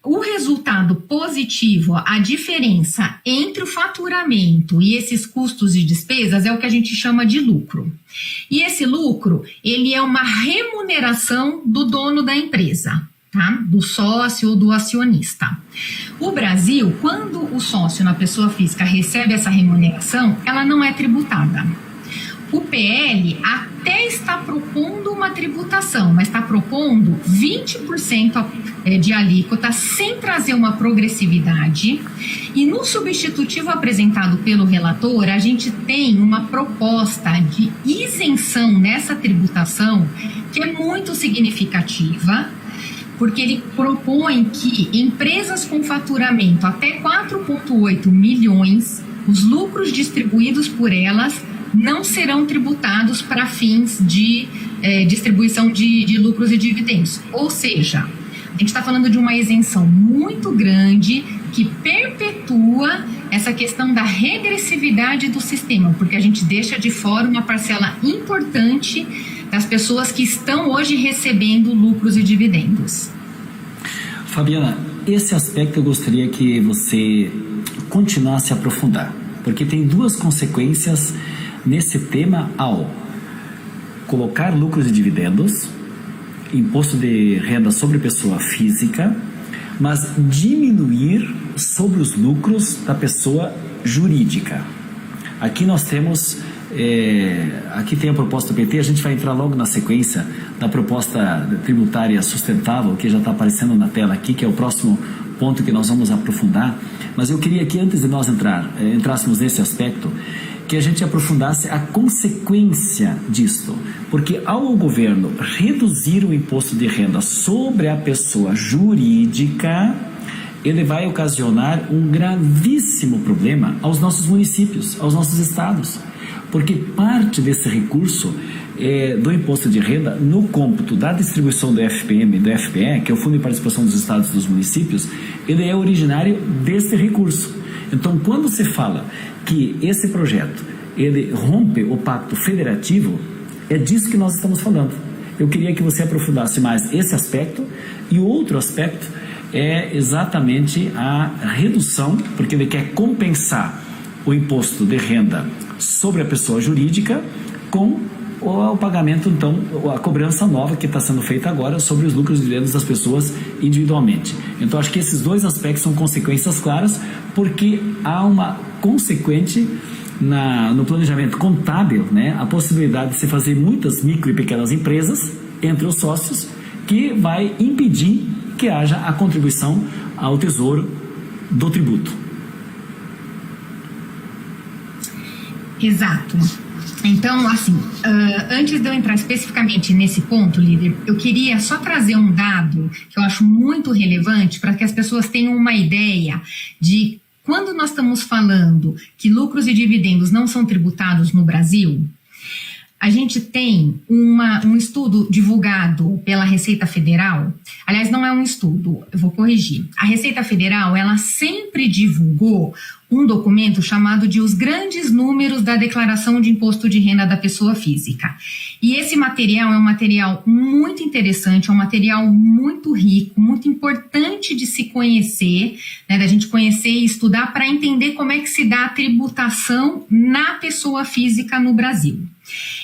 Speaker 5: o resultado positivo, a diferença entre o faturamento e esses custos e despesas é o que a gente chama de lucro. E esse lucro, ele é uma remuneração do dono da empresa, tá? Do sócio ou do acionista. O Brasil, quando o sócio na pessoa física recebe essa remuneração, ela não é tributada. O PL até está propondo uma tributação, mas está propondo 20% de alíquota sem trazer uma progressividade. E no substitutivo apresentado pelo relator, a gente tem uma proposta de isenção nessa tributação que é muito significativa, porque ele propõe que empresas com faturamento até 4,8 milhões, os lucros distribuídos por elas não serão tributados para fins de distribuição de lucros e dividendos. Ou seja, A gente está falando de uma isenção muito grande que perpetua essa questão da regressividade do sistema, porque a gente deixa de fora uma parcela importante das pessoas que estão hoje recebendo lucros e dividendos.
Speaker 2: Fabiana, esse aspecto eu gostaria que você continuasse a aprofundar, porque tem duas consequências nesse tema ao colocar lucros e dividendos, imposto de renda sobre pessoa física, mas diminuir sobre os lucros da pessoa jurídica. Aqui nós temos, aqui tem a proposta do PT, a gente vai entrar logo na sequência da proposta tributária sustentável, que já está aparecendo na tela aqui, que é o próximo ponto que nós vamos aprofundar, mas eu queria que antes de nós entrássemos nesse aspecto, que a gente aprofundasse a consequência disto, porque ao governo reduzir o imposto de renda sobre a pessoa jurídica, ele vai ocasionar um gravíssimo problema aos nossos municípios, aos nossos estados, porque parte desse recurso do imposto de renda no cômputo da distribuição do FPM e do FPE, que é o Fundo de Participação dos Estados e dos Municípios, ele é originário desse recurso. Então, quando se fala que esse projeto ele rompe o pacto federativo, é disso que nós estamos falando. Eu queria que você aprofundasse mais esse aspecto, e o outro aspecto é exatamente a redução, porque ele quer compensar o imposto de renda sobre a pessoa jurídica com o pagamento, então, a cobrança nova que está sendo feita agora sobre os lucros e dividendos das pessoas individualmente. Então, acho que esses dois aspectos são consequências claras, porque há uma consequente no planejamento contábil, né, a possibilidade de se fazer muitas micro e pequenas empresas entre os sócios, que vai impedir que haja a contribuição ao tesouro do tributo.
Speaker 5: Exato. Então, assim, antes de eu entrar especificamente nesse ponto, líder, eu queria só trazer um dado que eu acho muito relevante para que as pessoas tenham uma ideia de quando nós estamos falando que lucros e dividendos não são tributados no Brasil. A gente tem um estudo divulgado pela Receita Federal. Aliás, não é um estudo, eu vou corrigir. A Receita Federal, ela sempre divulgou um documento chamado de Os Grandes Números da Declaração de Imposto de Renda da Pessoa Física. E esse material é um material muito interessante, é um material muito rico, muito importante de se conhecer, né, da gente conhecer e estudar para entender como é que se dá a tributação na pessoa física no Brasil.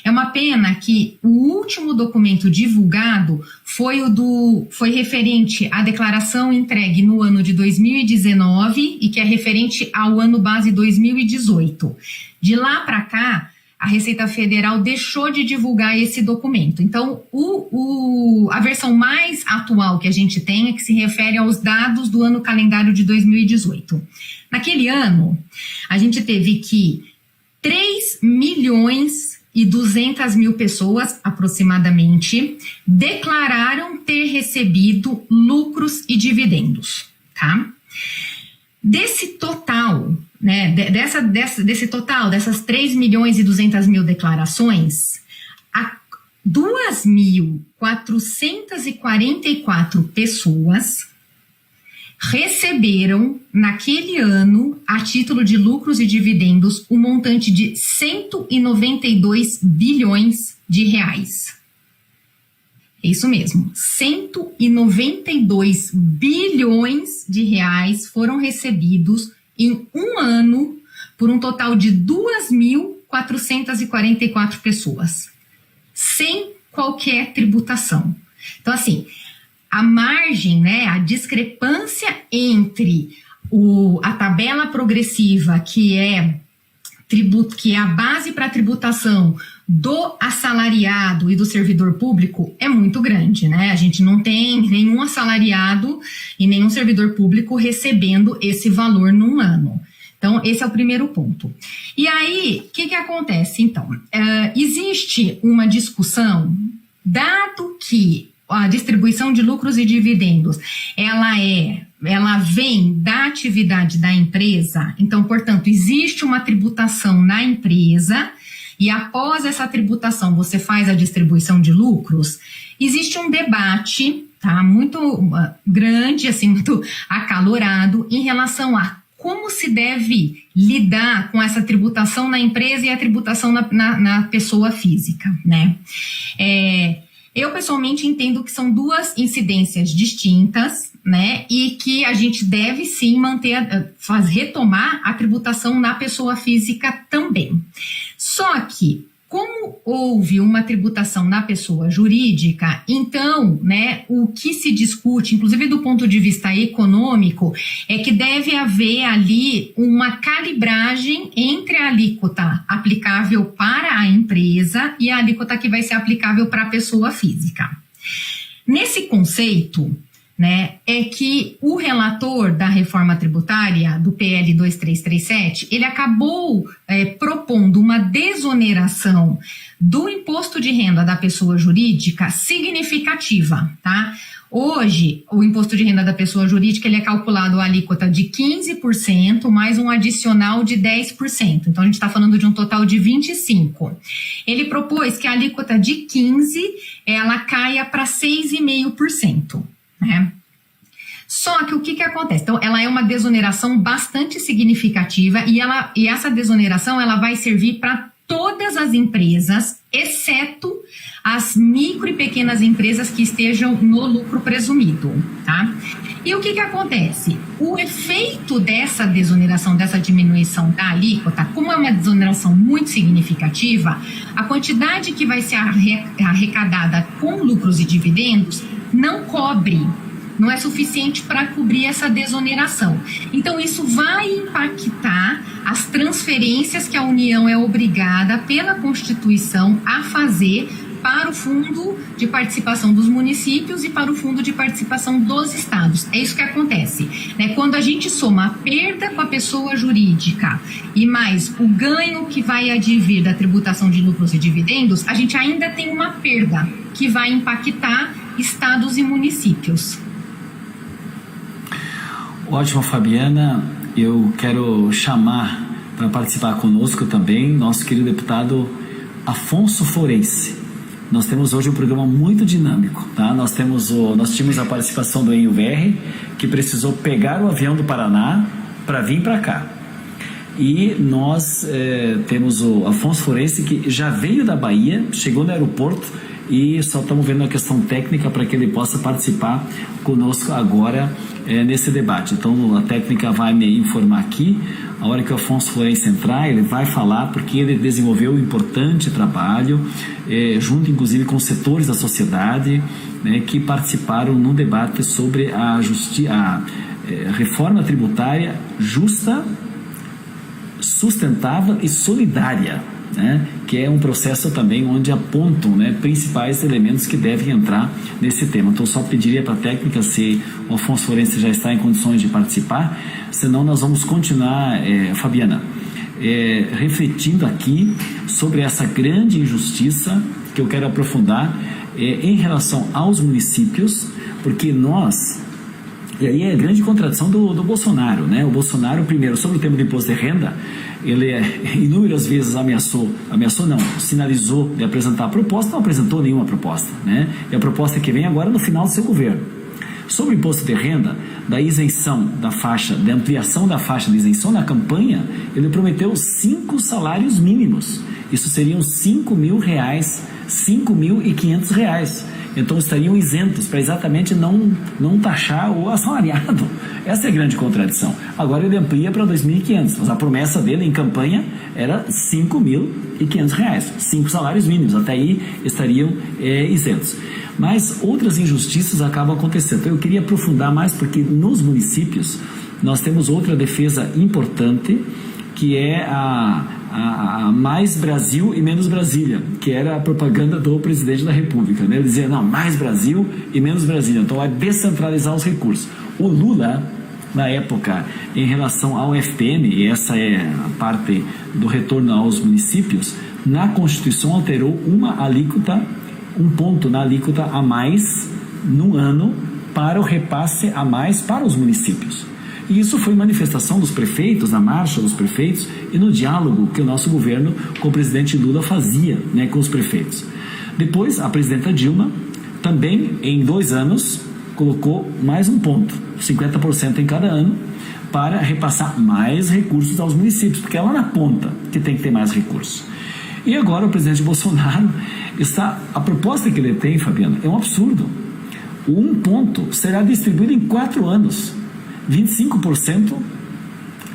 Speaker 5: É uma pena que o último documento divulgado foi referente à declaração entregue no ano de 2019 e que é referente ao ano base 2018. De lá para cá, a Receita Federal deixou de divulgar esse documento. Então, a versão mais atual que a gente tem é que se refere aos dados do ano calendário de 2018. Naquele ano, a gente teve que 3.200.000 pessoas, aproximadamente, declararam ter recebido lucros e dividendos, tá? Desse total, né, desse total, dessas 3.200.000 declarações, 2.444 pessoas receberam, naquele ano, a título de lucros e dividendos, um montante de 192 bilhões de reais. É isso mesmo, 192 bilhões de reais foram recebidos em um ano por um total de 2.444 pessoas, sem qualquer tributação. Então, assim, a margem, né, a discrepância entre a tabela progressiva, que é a base para a tributação do assalariado e do servidor público, é muito grande, né? A gente não tem nenhum assalariado e nenhum servidor público recebendo esse valor num ano. Então, esse é o primeiro ponto. E aí, o que acontece? Então, existe uma discussão, dado que a distribuição de lucros e dividendos, ela vem da atividade da empresa, então, portanto, existe uma tributação na empresa, e após essa tributação você faz a distribuição de lucros, existe um debate, tá, muito grande, assim, muito acalorado em relação a como se deve lidar com essa tributação na empresa e a tributação na pessoa física, né? Eu pessoalmente entendo que são duas incidências distintas, né? E que a gente deve sim retomar a tributação na pessoa física também. Só que, como houve uma tributação na pessoa jurídica, então, né, o que se discute, inclusive do ponto de vista econômico, é que deve haver ali uma calibragem entre a alíquota aplicável para a empresa e a alíquota que vai ser aplicável para a pessoa física. Nesse conceito, né, é que o relator da reforma tributária do PL 2337, ele acabou propondo uma desoneração do imposto de renda da pessoa jurídica significativa, tá? Hoje, o imposto de renda da pessoa jurídica ele é calculado a alíquota de 15% mais um adicional de 10%. Então, a gente está falando de um total de 25%. Ele propôs que a alíquota de 15% ela caia para 6,5%. Né? Só que o que acontece? Então, ela é uma desoneração bastante significativa e essa desoneração ela vai servir para todas as empresas, exceto as micro e pequenas empresas que estejam no lucro presumido, tá? E o que acontece? O efeito dessa desoneração, dessa diminuição da alíquota, como é uma desoneração muito significativa, a quantidade que vai ser arrecadada com lucros e dividendos não é suficiente para cobrir essa desoneração. Então, isso vai impactar as transferências que a União é obrigada pela Constituição a fazer para o Fundo de Participação dos Municípios e para o Fundo de Participação dos Estados. É isso que acontece, né? Quando a gente soma a perda com a pessoa jurídica e mais o ganho que vai advir da tributação de lucros e dividendos, a gente ainda tem uma perda que vai impactar estados e municípios.
Speaker 2: Ótimo, Fabiana. Eu quero chamar para participar conosco também nosso querido deputado Afonso Florense. Nós temos hoje um programa muito dinâmico, tá? Nós tínhamos a participação do ENUVR, que precisou pegar o avião do Paraná para vir para cá. E nós temos o Afonso Florense, que já veio da Bahia, chegou no aeroporto e só estamos vendo a questão técnica para que ele possa participar conosco agora nesse debate. Então a técnica vai me informar aqui. A hora que o Afonso Florense entrar, ele vai falar porque ele desenvolveu um importante trabalho, junto inclusive com setores da sociedade, né, que participaram num debate sobre a reforma tributária justa, sustentável e solidária, né, que é um processo também onde apontam, né, principais elementos que devem entrar nesse tema. Então só pediria para a técnica se o Afonso Florense já está em condições de participar, senão nós vamos continuar, Fabiana, refletindo aqui sobre essa grande injustiça que eu quero aprofundar em relação aos municípios, porque nós... E aí é a grande contradição do Bolsonaro, né? O Bolsonaro, primeiro, sobre o tema do imposto de renda, ele inúmeras vezes sinalizou de apresentar a proposta, não apresentou nenhuma proposta, né? E a proposta que vem agora no final do seu governo. Sobre o imposto de renda, da isenção da faixa, da ampliação da faixa de isenção na campanha, ele prometeu 5 salários mínimos. Isso seriam R$5.000, R$5.500. Então estariam isentos para exatamente não taxar o assalariado. Essa é a grande contradição. Agora ele amplia para 2.500, mas a promessa dele em campanha era R$5.500, 5 salários mínimos, até aí estariam isentos. Mas outras injustiças acabam acontecendo. Então eu queria aprofundar mais, porque nos municípios nós temos outra defesa importante, que é a mais Brasil e menos Brasília, que era a propaganda do presidente da República, né? Ele dizia, não, mais Brasil e menos Brasília, então vai descentralizar os recursos. O Lula, na época, em relação ao FPM, e essa é a parte do retorno aos municípios, na Constituição alterou um ponto na alíquota a mais no ano para o repasse a mais para os municípios. E isso foi manifestação dos prefeitos, na marcha dos prefeitos e no diálogo que o nosso governo com o presidente Lula fazia, né, com os prefeitos. Depois, a presidenta Dilma também, em 2 anos, colocou mais um ponto, 50% em cada ano, para repassar mais recursos aos municípios, porque é lá na ponta que tem que ter mais recursos. E agora o presidente Bolsonaro a proposta que ele tem, Fabiana, é um absurdo. O 1 ponto será distribuído em 4 anos, 25%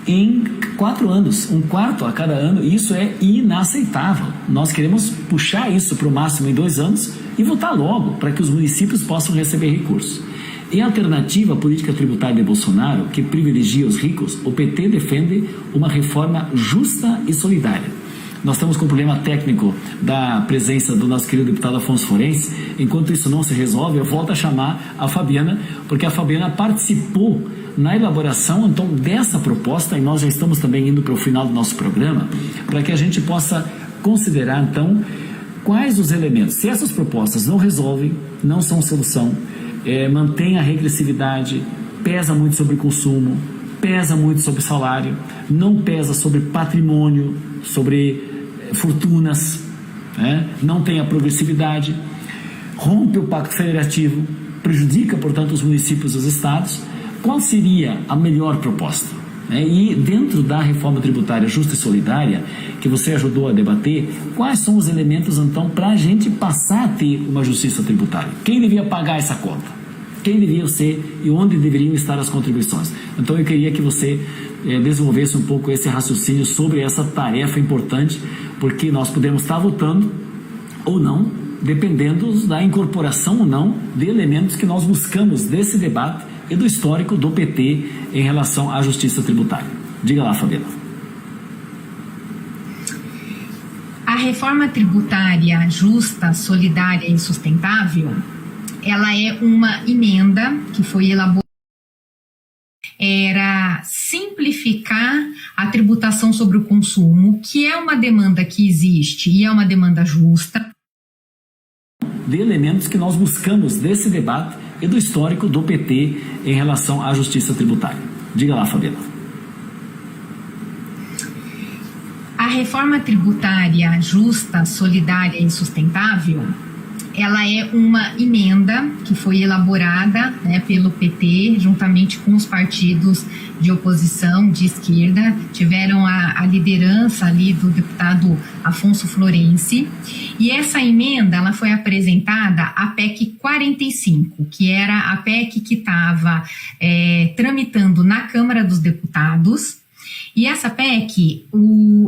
Speaker 2: em 4 anos, 1/4 a cada ano. Isso é inaceitável. Nós queremos puxar isso para o máximo em 2 anos e votar logo, para que os municípios possam receber recursos. Em alternativa à política tributária de Bolsonaro, que privilegia os ricos, o PT defende uma reforma justa e solidária. Nós estamos com um problema técnico da presença do nosso querido deputado Afonso Forense. Enquanto isso não se resolve, eu volto a chamar a Fabiana, porque a Fabiana participou na elaboração então dessa proposta, e nós já estamos também indo para o final do nosso programa, para que a gente possa considerar então quais os elementos. Se essas propostas não resolvem, não são solução, mantém a regressividade, pesa muito sobre consumo, pesa muito sobre salário, não pesa sobre patrimônio, sobre fortunas, né? Não tem a progressividade, rompe o pacto federativo, prejudica, portanto, os municípios e os estados. Qual seria a melhor proposta? E dentro da reforma tributária justa e solidária, que você ajudou a debater, quais são os elementos, então, para a gente passar a ter uma justiça tributária? Quem devia pagar essa conta? Quem devia ser e onde deveriam estar as contribuições? Então, eu queria que você desenvolvesse um pouco esse raciocínio sobre essa tarefa importante, porque nós podemos estar votando ou não, dependendo da incorporação ou não de elementos que nós buscamos desse debate e do histórico do PT em relação à justiça tributária. Diga lá, Fabiana.
Speaker 5: A reforma tributária justa, solidária e sustentável, ela é uma emenda que foi elaborada era simplificar a tributação sobre o consumo, que é uma demanda que existe e é uma demanda justa.
Speaker 2: De elementos que nós buscamos desse debate e do histórico do PT em relação à justiça tributária. Diga lá, Fabiana.
Speaker 5: A reforma tributária justa, solidária e sustentável, ela é uma emenda que foi elaborada, né, pelo PT, juntamente com os partidos de oposição de esquerda, tiveram a liderança ali do deputado Afonso Forense, e essa emenda ela foi apresentada à PEC 45, que era a PEC que estava tramitando na Câmara dos Deputados, e essa PEC,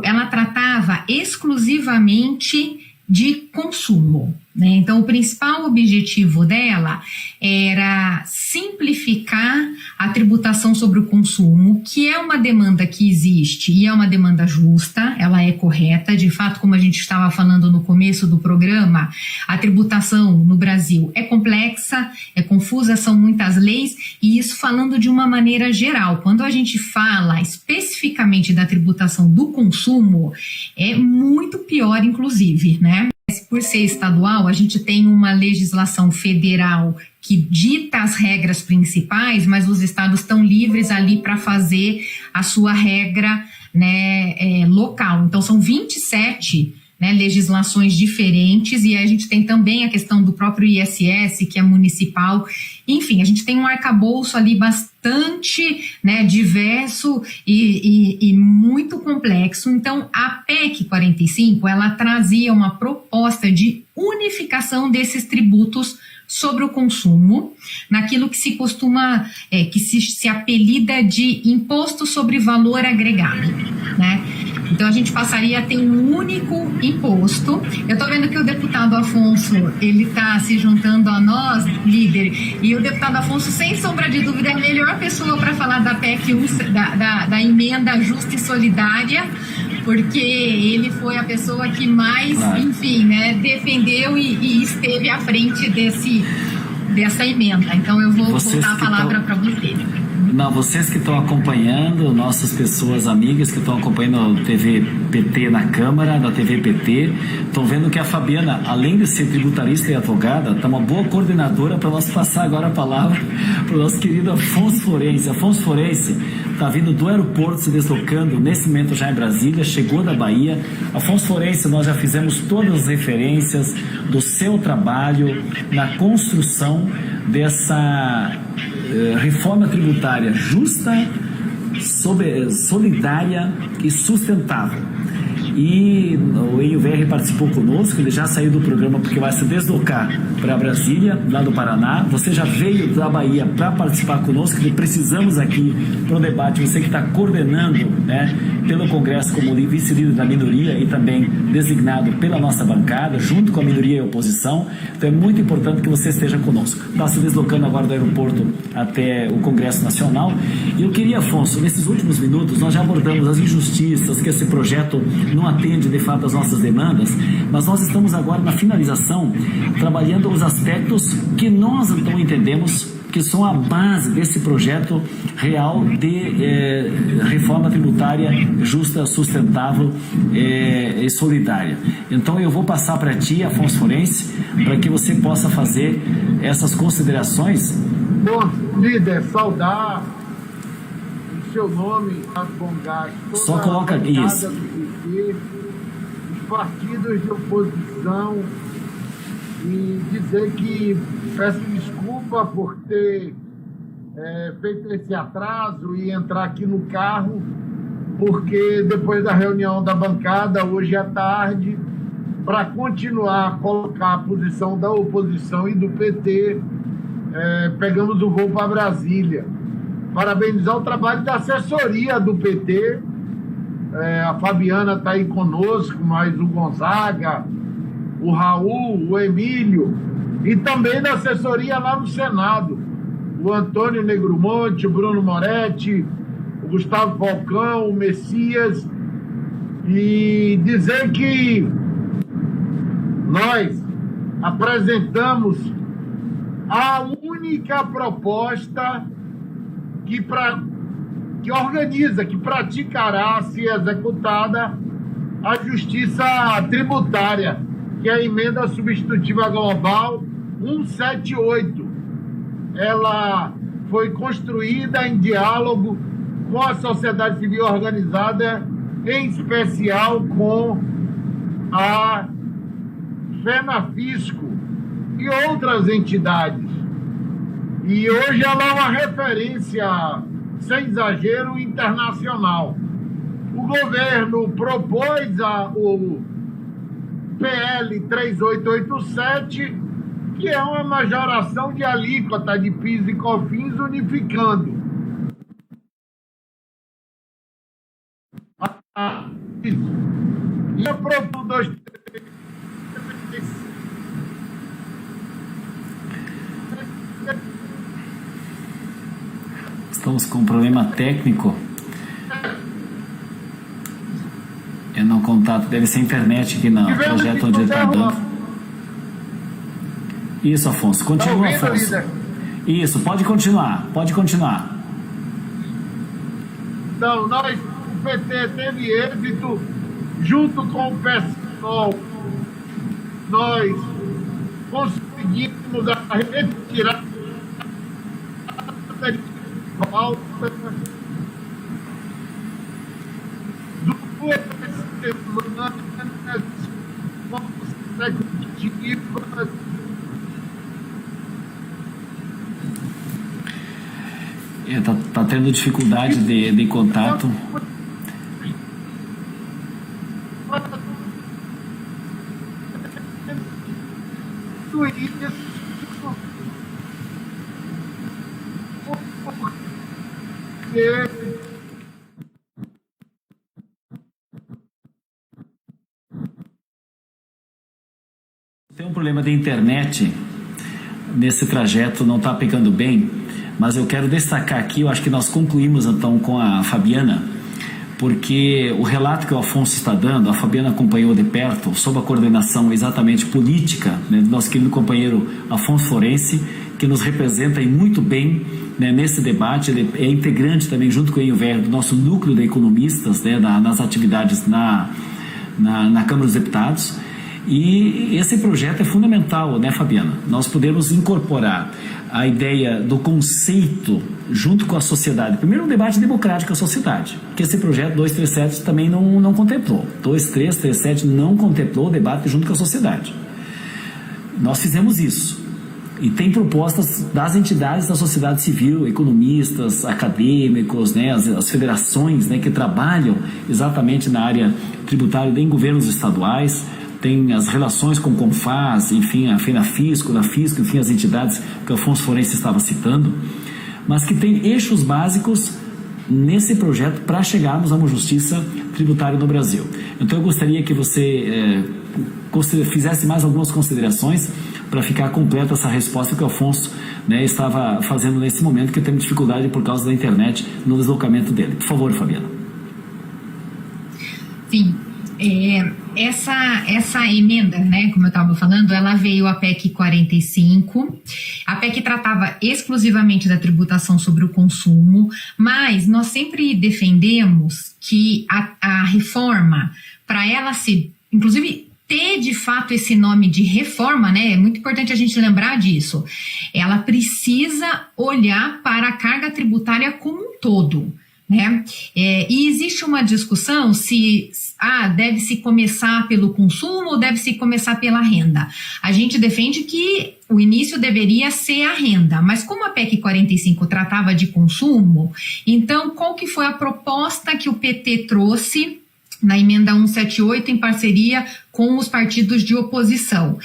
Speaker 5: ela tratava exclusivamente de consumo, né? Então, o principal objetivo dela era simplificar a tributação sobre o consumo, que é uma demanda que existe e é uma demanda justa, ela é correta. De fato, como a gente estava falando no começo do programa, a tributação no Brasil é complexa, é confusa, são muitas leis, e isso falando de uma maneira geral. Quando a gente fala especificamente da tributação do consumo, é muito pior, inclusive, né? Por ser estadual, a gente tem uma legislação federal que dita as regras principais, mas os estados estão livres ali para fazer a sua regra, né, local. Então, são 27 legislações diferentes, e a gente tem também a questão do próprio ISS, que é municipal. Enfim, a gente tem um arcabouço ali bastante, né, diverso e muito complexo. Então, a PEC 45, ela trazia uma proposta de unificação desses tributos sobre o consumo, naquilo que se costuma, que se apelida de imposto sobre valor agregado, né? Então, a gente passaria a ter um único imposto. Eu estou vendo que o deputado Afonso, ele está se juntando a nós, líder, e o deputado Afonso, sem sombra de dúvida, é a melhor pessoa para falar da PEC, da emenda justa e solidária, porque ele foi a pessoa que mais, enfim, né, defendeu e esteve à frente dessa emenda. Então, eu vou voltar a palavra para você.
Speaker 2: Não, vocês que estão acompanhando, nossas pessoas amigas que estão acompanhando a TV PT na Câmara, da TV PT, estão vendo que a Fabiana, além de ser tributarista e advogada, está uma boa coordenadora para nós passar agora a palavra para o nosso querido Afonso Forense. Afonso Forense está vindo do aeroporto, se deslocando, nesse momento já em Brasília, chegou da Bahia. Afonso Forense, nós já fizemos todas as referências do seu trabalho na construção dessa reforma tributária justa, solidária e sustentável. E o EIUVR participou conosco, ele já saiu do programa porque vai se deslocar para Brasília, lá do Paraná. Você já veio da Bahia para participar conosco, que precisamos aqui para o debate. Você que está coordenando, né, pelo Congresso como vice-líder da minoria e também designado pela nossa bancada, junto com a minoria e a oposição. Então é muito importante que você esteja conosco. Está se deslocando agora do aeroporto até o Congresso Nacional. E eu queria, Afonso, nesses últimos minutos, nós já abordamos as injustiças que esse projeto não atende de fato às nossas demandas, mas nós estamos agora na finalização, trabalhando os aspectos que nós então entendemos que são a base desse projeto real de reforma tributária justa, sustentável e solidária. Então eu vou passar para ti, Afonso Forense, para que você possa fazer essas considerações.
Speaker 6: Bom, líder, saudar em seu nome, Bongás,
Speaker 2: só coloca isso.
Speaker 6: Os partidos de oposição, e dizer que peço desculpa por ter feito esse atraso e entrar aqui no carro, porque depois da reunião da bancada, hoje à tarde, para continuar a colocar a posição da oposição e do PT, pegamos o voo para Brasília. Parabenizar o trabalho da assessoria do PT, a Fabiana está aí conosco, mas o Gonzaga, o Raul, o Emílio, e também da assessoria lá no Senado, o Antônio Negromonte, o Bruno Moretti, o Gustavo Falcão, o Messias, e dizer que nós apresentamos a única proposta que organiza, que praticará, se executada, a justiça tributária, que é a emenda substitutiva global 178. Ela foi construída em diálogo com a sociedade civil organizada, em especial com a FENAFISCO e outras entidades. E hoje ela é uma referência, sem exagero, internacional. O governo propôs o PL 3887, que é uma majoração de alíquota de PIS e COFINS unificando. E aprovou
Speaker 2: Estamos com um problema técnico. Eu não contato, deve ser internet aqui no projeto onde ele está dando. Isso, Afonso. Continua, Afonso. Isso, pode continuar.
Speaker 6: Então, o PT teve êxito junto com o PSOL. Nós conseguimos retirar falta duas semanas consecutivas.
Speaker 2: Tá tendo dificuldade de contato. Tem um problema de internet nesse trajeto, não está pegando bem, mas eu quero destacar aqui, eu acho que nós concluímos então com a Fabiana, porque o relato que o Afonso está dando, a Fabiana acompanhou de perto, sob a coordenação exatamente política, né, do nosso querido companheiro Afonso Forense, que nos representa e muito bem né, nesse debate. Ele é integrante também, junto com o Enver, do nosso núcleo de economistas, né, nas atividades na Câmara dos Deputados. E esse projeto é fundamental, né, Fabiana? Nós podemos incorporar a ideia do conceito junto com a sociedade. Primeiro, um debate democrático com a sociedade, que esse projeto 237 também não contemplou. 2337 não contemplou o debate junto com a sociedade. Nós fizemos isso. E tem propostas das entidades da sociedade civil, economistas, acadêmicos, né, as federações, né, que trabalham exatamente na área tributária em governos estaduais. Tem as relações com o Confas, enfim, a FENAFISCO, da FISCO, enfim, as entidades que o Afonso Forense estava citando, mas que tem eixos básicos nesse projeto para chegarmos a uma justiça tributária no Brasil. Então eu gostaria que você fizesse mais algumas considerações para ficar completa essa resposta que o Afonso, né, estava fazendo nesse momento, que tem dificuldade por causa da internet no deslocamento dele. Por favor, Fabiana.
Speaker 5: Sim. Essa emenda, né, como eu estava falando, ela veio a PEC 45. A PEC tratava exclusivamente da tributação sobre o consumo, mas nós sempre defendemos que a reforma, para ela se, inclusive, ter de fato esse nome de reforma, né, é muito importante a gente lembrar disso. Ela precisa olhar para a carga tributária como um todo, né? E existe uma discussão se deve-se começar pelo consumo ou deve-se começar pela renda. A gente defende que o início deveria ser a renda, mas como a PEC 45 tratava de consumo, então qual que foi a proposta que o PT trouxe na emenda 178 em parceria com os partidos de oposição?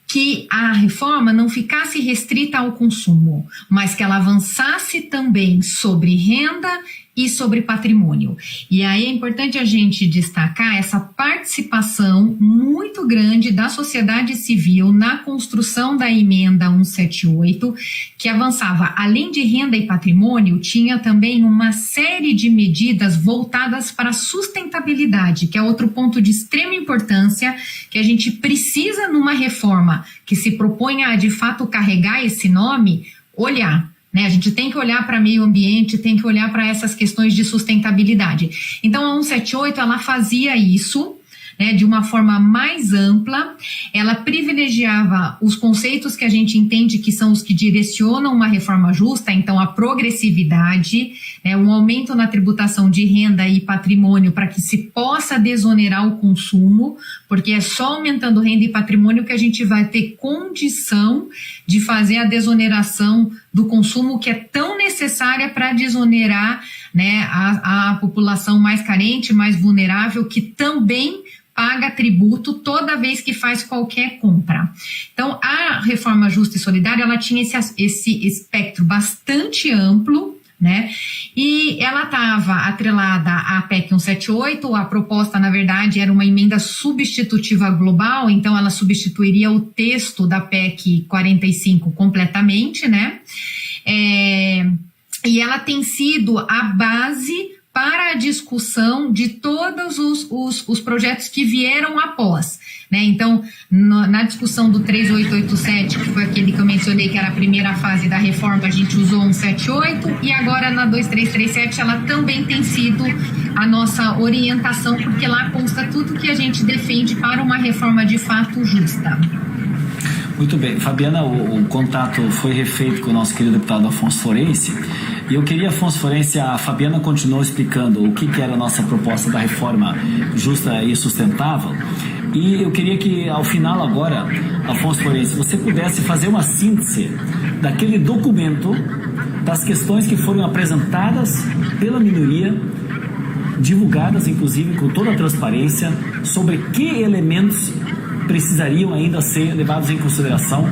Speaker 5: Que a reforma não ficasse restrita ao consumo, mas que ela avançasse também sobre renda e sobre patrimônio. E aí é importante a gente destacar essa participação muito grande da sociedade civil na construção da emenda 178, que avançava, além de renda e patrimônio, tinha também uma série de medidas voltadas para a sustentabilidade, que é outro ponto de extrema importância, que a gente precisa numa reforma que se proponha a de fato carregar esse nome, olhar. A gente tem que olhar para meio ambiente, tem que olhar para essas questões de sustentabilidade. Então, a 178, ela fazia isso, né, de uma forma mais ampla. Ela privilegiava os conceitos que a gente entende que são os que direcionam uma reforma justa, então a progressividade, né, um aumento na tributação de renda e patrimônio para que se possa desonerar o consumo, porque é só aumentando renda e patrimônio que a gente vai ter condição de fazer a desoneração do consumo, que é tão necessária para desonerar, né, a população mais carente, mais vulnerável, que também paga tributo toda vez que faz qualquer compra. Então, a reforma justa e solidária, ela tinha esse espectro bastante amplo, né? E ela estava atrelada à PEC 178, a proposta, na verdade, era uma emenda substitutiva global, então ela substituiria o texto da PEC 45 completamente, né? E ela tem sido a base para a discussão de todos os projetos que vieram após, né? Então, na discussão do 3887, que foi aquele que eu mencionei que era a primeira fase da reforma, a gente usou 178, e agora na 2337 ela também tem sido a nossa orientação, porque lá consta tudo que a gente defende para uma reforma de fato justa.
Speaker 2: Muito bem. Fabiana, o contato foi refeito com o nosso querido deputado Afonso Forense, e eu queria, Afonso Forense, a Fabiana continuou explicando o que era a nossa proposta da reforma justa e sustentável, e eu queria que, ao final agora, Afonso Forense, você pudesse fazer uma síntese daquele documento, das questões que foram apresentadas pela minoria, divulgadas, inclusive, com toda a transparência, sobre que elementos precisariam ainda ser levados em consideração,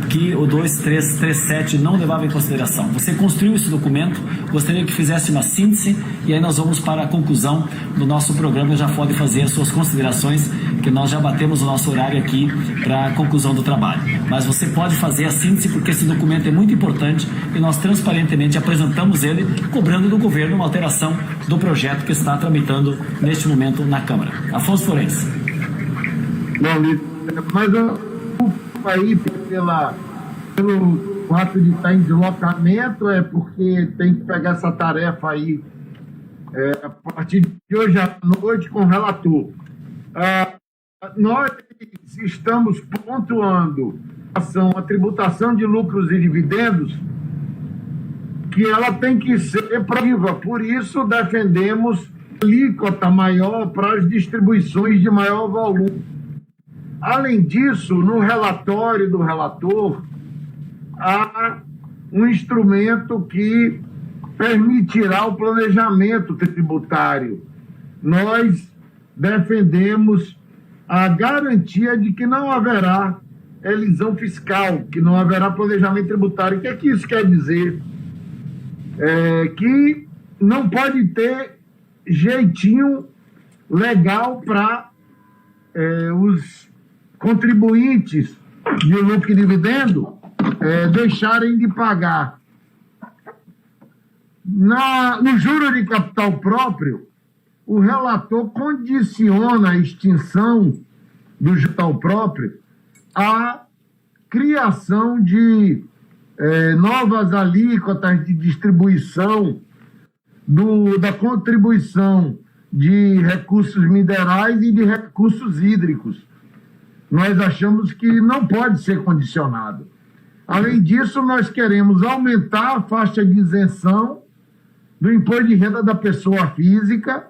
Speaker 2: que o 2337 não levava em consideração. Você construiu esse documento, gostaria que fizesse uma síntese, e aí nós vamos para a conclusão do nosso programa. Já pode fazer as suas considerações, que nós já batemos o nosso horário aqui para a conclusão do trabalho. Mas você pode fazer a síntese, porque esse documento é muito importante e nós transparentemente apresentamos ele, cobrando do governo uma alteração do projeto que está tramitando neste momento na Câmara. Afonso Forense.
Speaker 6: Não, mas eu aí pelo O fato de estar em deslocamento é porque tem que pegar essa tarefa aí a partir de hoje à noite com o relator. Nós estamos pontuando a tributação de lucros e dividendos, que ela tem que ser progressiva. Por isso, defendemos alíquota maior para as distribuições de maior volume. Além disso, no relatório do relator, há um instrumento que permitirá o planejamento tributário. Nós defendemos a garantia de que não haverá elisão fiscal, que não haverá planejamento tributário. O que é que isso quer dizer? Que não pode ter jeitinho legal para os contribuintes de lucro e dividendo deixarem de pagar. No juro de capital próprio, o relator condiciona a extinção do juro de capital próprio à criação de novas alíquotas de distribuição da contribuição de recursos minerais e de recursos hídricos. Nós achamos que não pode ser condicionado. Além disso, nós queremos aumentar a faixa de isenção do imposto de renda da pessoa física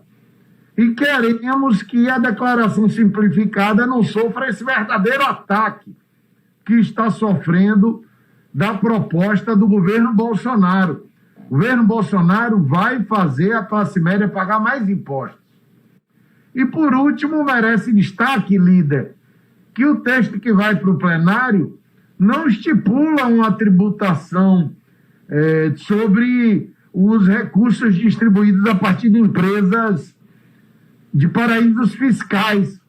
Speaker 6: e queremos que a declaração simplificada não sofra esse verdadeiro ataque que está sofrendo da proposta do governo Bolsonaro. O governo Bolsonaro vai fazer a classe média pagar mais impostos. E, por último, merece destaque, líder, que o texto que vai para o plenário não estipula uma tributação sobre os recursos distribuídos a partir de empresas de paraísos fiscais.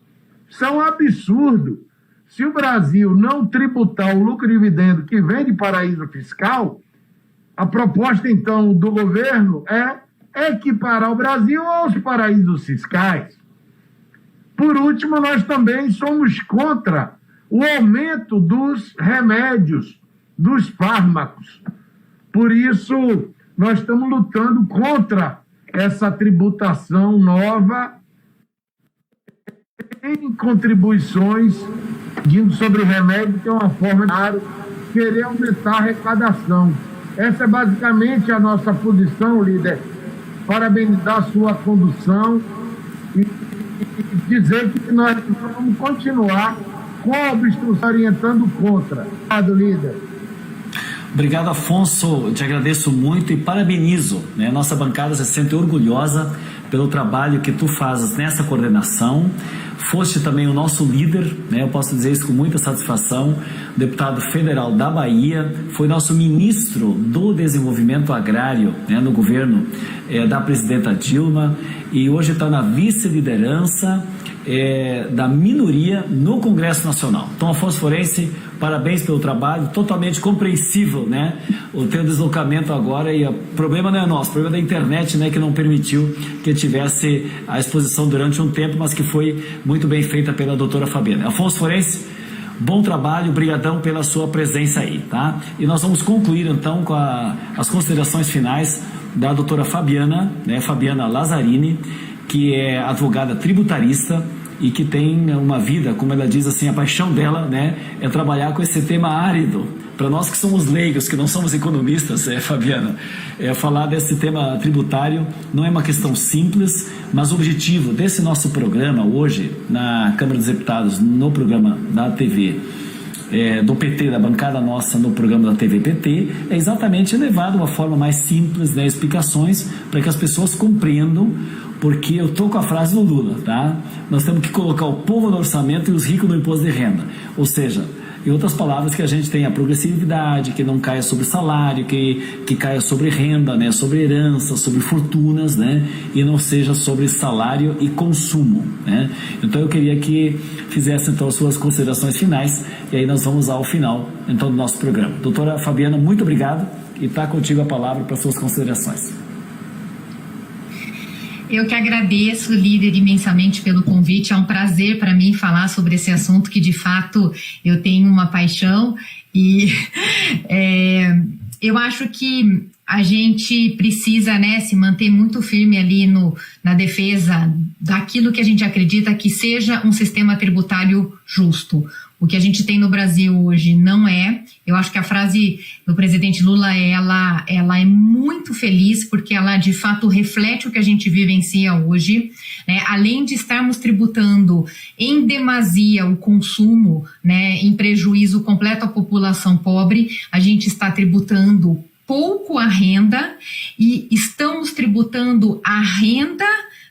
Speaker 6: Isso é um absurdo. Se o Brasil não tributar o lucro e dividendo que vem de paraíso fiscal, a proposta, então, do governo é equiparar o Brasil aos paraísos fiscais. Por último, nós também somos contra o aumento dos remédios, dos fármacos. Por isso, nós estamos lutando contra essa tributação nova em contribuições sobre remédio, que é uma forma de querer aumentar a arrecadação. Essa é basicamente a nossa posição, líder. Parabenizar a sua condução e dizer que nós vamos continuar com a obstrução orientando contra. Obrigado, líder.
Speaker 2: Obrigado, Afonso. Te agradeço muito e parabenizo. Nossa bancada se sente orgulhosa pelo trabalho que tu fazes nessa coordenação. Foste também o nosso líder, eu posso dizer isso com muita satisfação, deputado federal da Bahia, foi nosso ministro do desenvolvimento agrário no governo da presidenta Dilma e hoje está na vice-liderança da minoria no Congresso Nacional. Então, Afonso Forense, parabéns pelo trabalho, totalmente compreensível, o teu deslocamento agora, e o problema não é nosso, o problema é da internet, que não permitiu que tivesse a exposição durante um tempo, mas que foi muito bem feita pela doutora Fabiana. Afonso Forense, bom trabalho, brigadão pela sua presença aí, tá? E nós vamos concluir então com as considerações finais da doutora Fabiana, Fabiana Lazzarini, que é advogada tributarista e que tem uma vida, como ela diz assim, a paixão dela, é trabalhar com esse tema árido. Para nós que somos leigos, que não somos economistas, Fabiana, falar desse tema tributário não é uma questão simples, mas o objetivo desse nosso programa hoje, na Câmara dos Deputados, no programa da TV, do PT, da bancada nossa no programa da TV PT, é exatamente levar de uma forma mais simples, explicações para que as pessoas compreendam, porque eu estou com a frase do Lula, tá? Nós temos que colocar o povo no orçamento e os ricos no imposto de renda, ou seja, em outras palavras, que a gente tenha progressividade, que não caia sobre salário, que caia sobre renda, sobre herança, sobre fortunas, e não seja sobre salário e consumo, Então eu queria que fizesse então as suas considerações finais, e aí nós vamos ao final então do nosso programa. Doutora Fabiana, muito obrigado, e está contigo a palavra para suas considerações.
Speaker 5: Eu que agradeço, líder, imensamente pelo convite. É um prazer para mim falar sobre esse assunto que, de fato, eu tenho uma paixão. E eu acho que a gente precisa, né, se manter muito firme ali na defesa daquilo que a gente acredita que seja um sistema tributário justo. O que a gente tem no Brasil hoje não é. Eu acho que a frase do presidente Lula, ela é muito feliz, porque ela de fato reflete o que a gente vivencia hoje, né? Além de estarmos tributando em demasia o consumo, né, em prejuízo completo à população pobre, a gente está tributando pouco a renda e estamos tributando a renda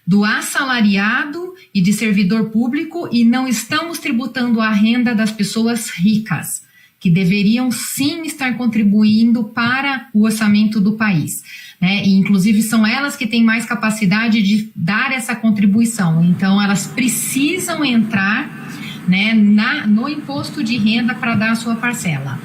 Speaker 5: do assalariado e de servidor público e não estamos tributando a renda das pessoas ricas, que deveriam sim estar contribuindo para o orçamento do país, né? E inclusive são elas que têm mais capacidade de dar essa contribuição, então elas precisam entrar, né, no imposto de renda para dar a sua parcela.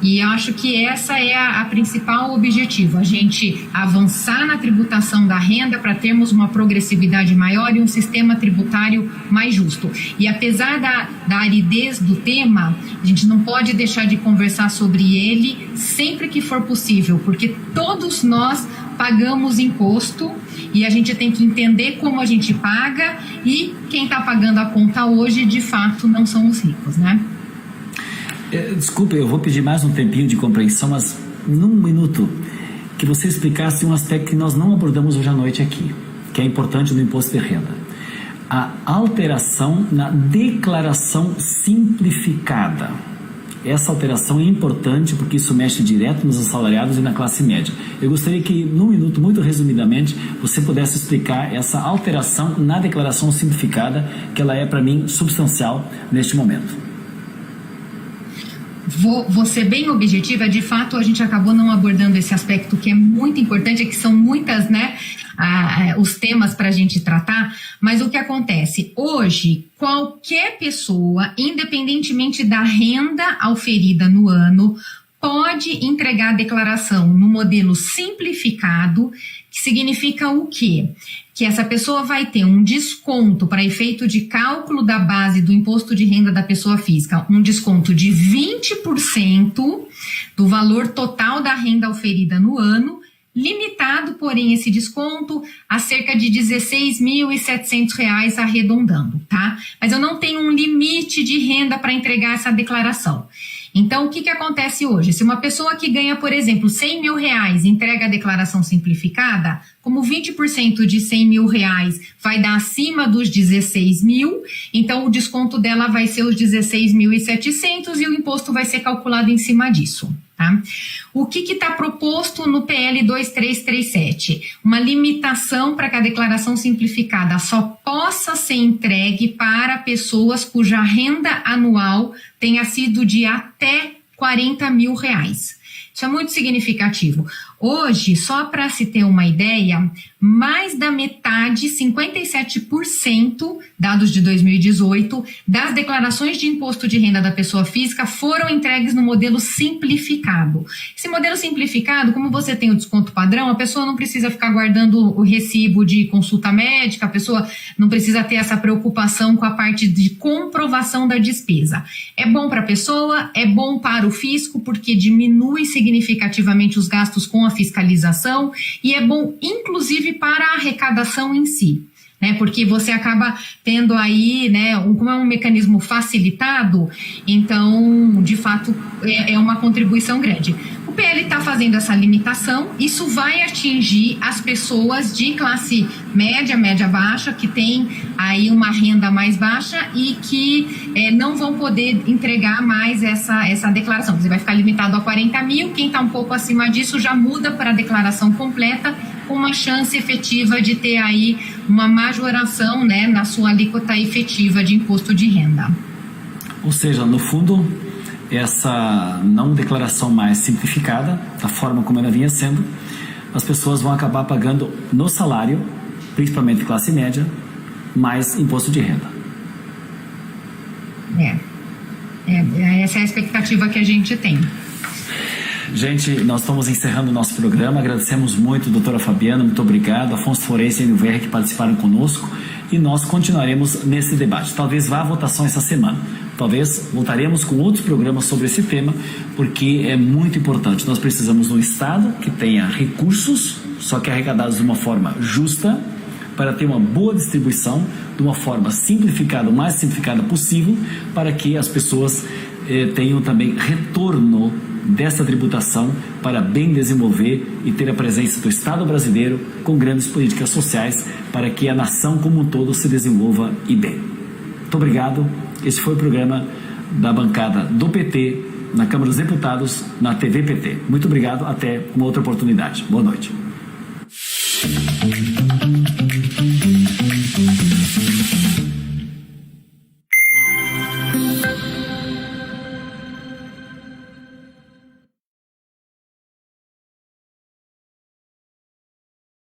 Speaker 5: E acho que essa é a principal objetivo, a gente avançar na tributação da renda para termos uma progressividade maior e um sistema tributário mais justo. E apesar da aridez do tema, a gente não pode deixar de conversar sobre ele sempre que for possível, porque todos nós pagamos imposto e a gente tem que entender como a gente paga, e quem está pagando a conta hoje, de fato, não são os ricos, né?
Speaker 2: Desculpe, eu vou pedir mais um tempinho de compreensão, mas num minuto, que você explicasse um aspecto que nós não abordamos hoje à noite aqui, que é importante no imposto de renda. A alteração na declaração simplificada. Essa alteração é importante porque isso mexe direto nos assalariados e na classe média. Eu gostaria que, num minuto, muito resumidamente, você pudesse explicar essa alteração na declaração simplificada, que ela é, para mim, substancial neste momento.
Speaker 5: Vou ser bem objetiva, de fato a gente acabou não abordando esse aspecto que é muito importante, que são muitas, né, os temas para a gente tratar, mas o que acontece? Hoje, qualquer pessoa, independentemente da renda auferida no ano, pode entregar a declaração no modelo simplificado, que significa o quê? Que essa pessoa vai ter um desconto para efeito de cálculo da base do imposto de renda da pessoa física, um desconto de 20% do valor total da renda auferida no ano, limitado, porém, esse desconto a cerca de R$ 16.700 arredondando, tá? Mas eu não tenho um limite de renda para entregar essa declaração. Então, o que acontece hoje? Se uma pessoa que ganha, por exemplo, R$100 mil entrega a declaração simplificada, como 20% de R$100 mil vai dar acima dos 16 mil, então o desconto dela vai ser os 16.700 e o imposto vai ser calculado em cima disso. Tá? O que está proposto no PL 2337? Uma limitação para que a declaração simplificada só possa ser entregue para pessoas cuja renda anual tenha sido de até R$40 mil. Isso é muito significativo. Hoje, só para se ter uma ideia, mais da metade, 57%, dados de 2018, das declarações de imposto de renda da pessoa física foram entregues no modelo simplificado. Esse modelo simplificado, como você tem o desconto padrão, a pessoa não precisa ficar guardando o recibo de consulta médica, a pessoa não precisa ter essa preocupação com a parte de comprovação da despesa. É bom para a pessoa, é bom para o fisco, porque diminui significativamente os gastos com a fiscalização, e é bom inclusive para a arrecadação em si, né? Porque você acaba tendo aí, né, como é um mecanismo facilitado, então de fato é uma contribuição grande. O PL está fazendo essa limitação, isso vai atingir as pessoas de classe média, média-baixa, que tem aí uma renda mais baixa e que não vão poder entregar mais essa declaração. Você vai ficar limitado a 40 mil, quem está um pouco acima disso já muda para a declaração completa, com uma chance efetiva de ter aí uma majoração, né, na sua alíquota efetiva de imposto de renda.
Speaker 2: Ou seja, no fundo, essa não declaração mais simplificada, da forma como ela vinha sendo, as pessoas vão acabar pagando no salário, principalmente classe média, mais imposto de renda.
Speaker 5: Essa é a expectativa que a gente tem.
Speaker 2: Gente, nós estamos encerrando o nosso programa. Agradecemos muito, doutora Fabiana, muito obrigado. Afonso Forense e NVR que participaram conosco. E nós continuaremos nesse debate. Talvez vá à votação essa semana. Talvez voltaremos com outros programas sobre esse tema, porque é muito importante. Nós precisamos de um Estado que tenha recursos, só que arrecadados de uma forma justa, para ter uma boa distribuição, de uma forma simplificada, o mais simplificada possível, para que as pessoas tenham também retorno dessa tributação para bem desenvolver e ter a presença do Estado brasileiro com grandes políticas sociais para que a nação como um todo se desenvolva e bem. Muito obrigado. Esse foi o programa da bancada do PT na Câmara dos Deputados, na TV PT. Muito obrigado. Até uma outra oportunidade. Boa noite.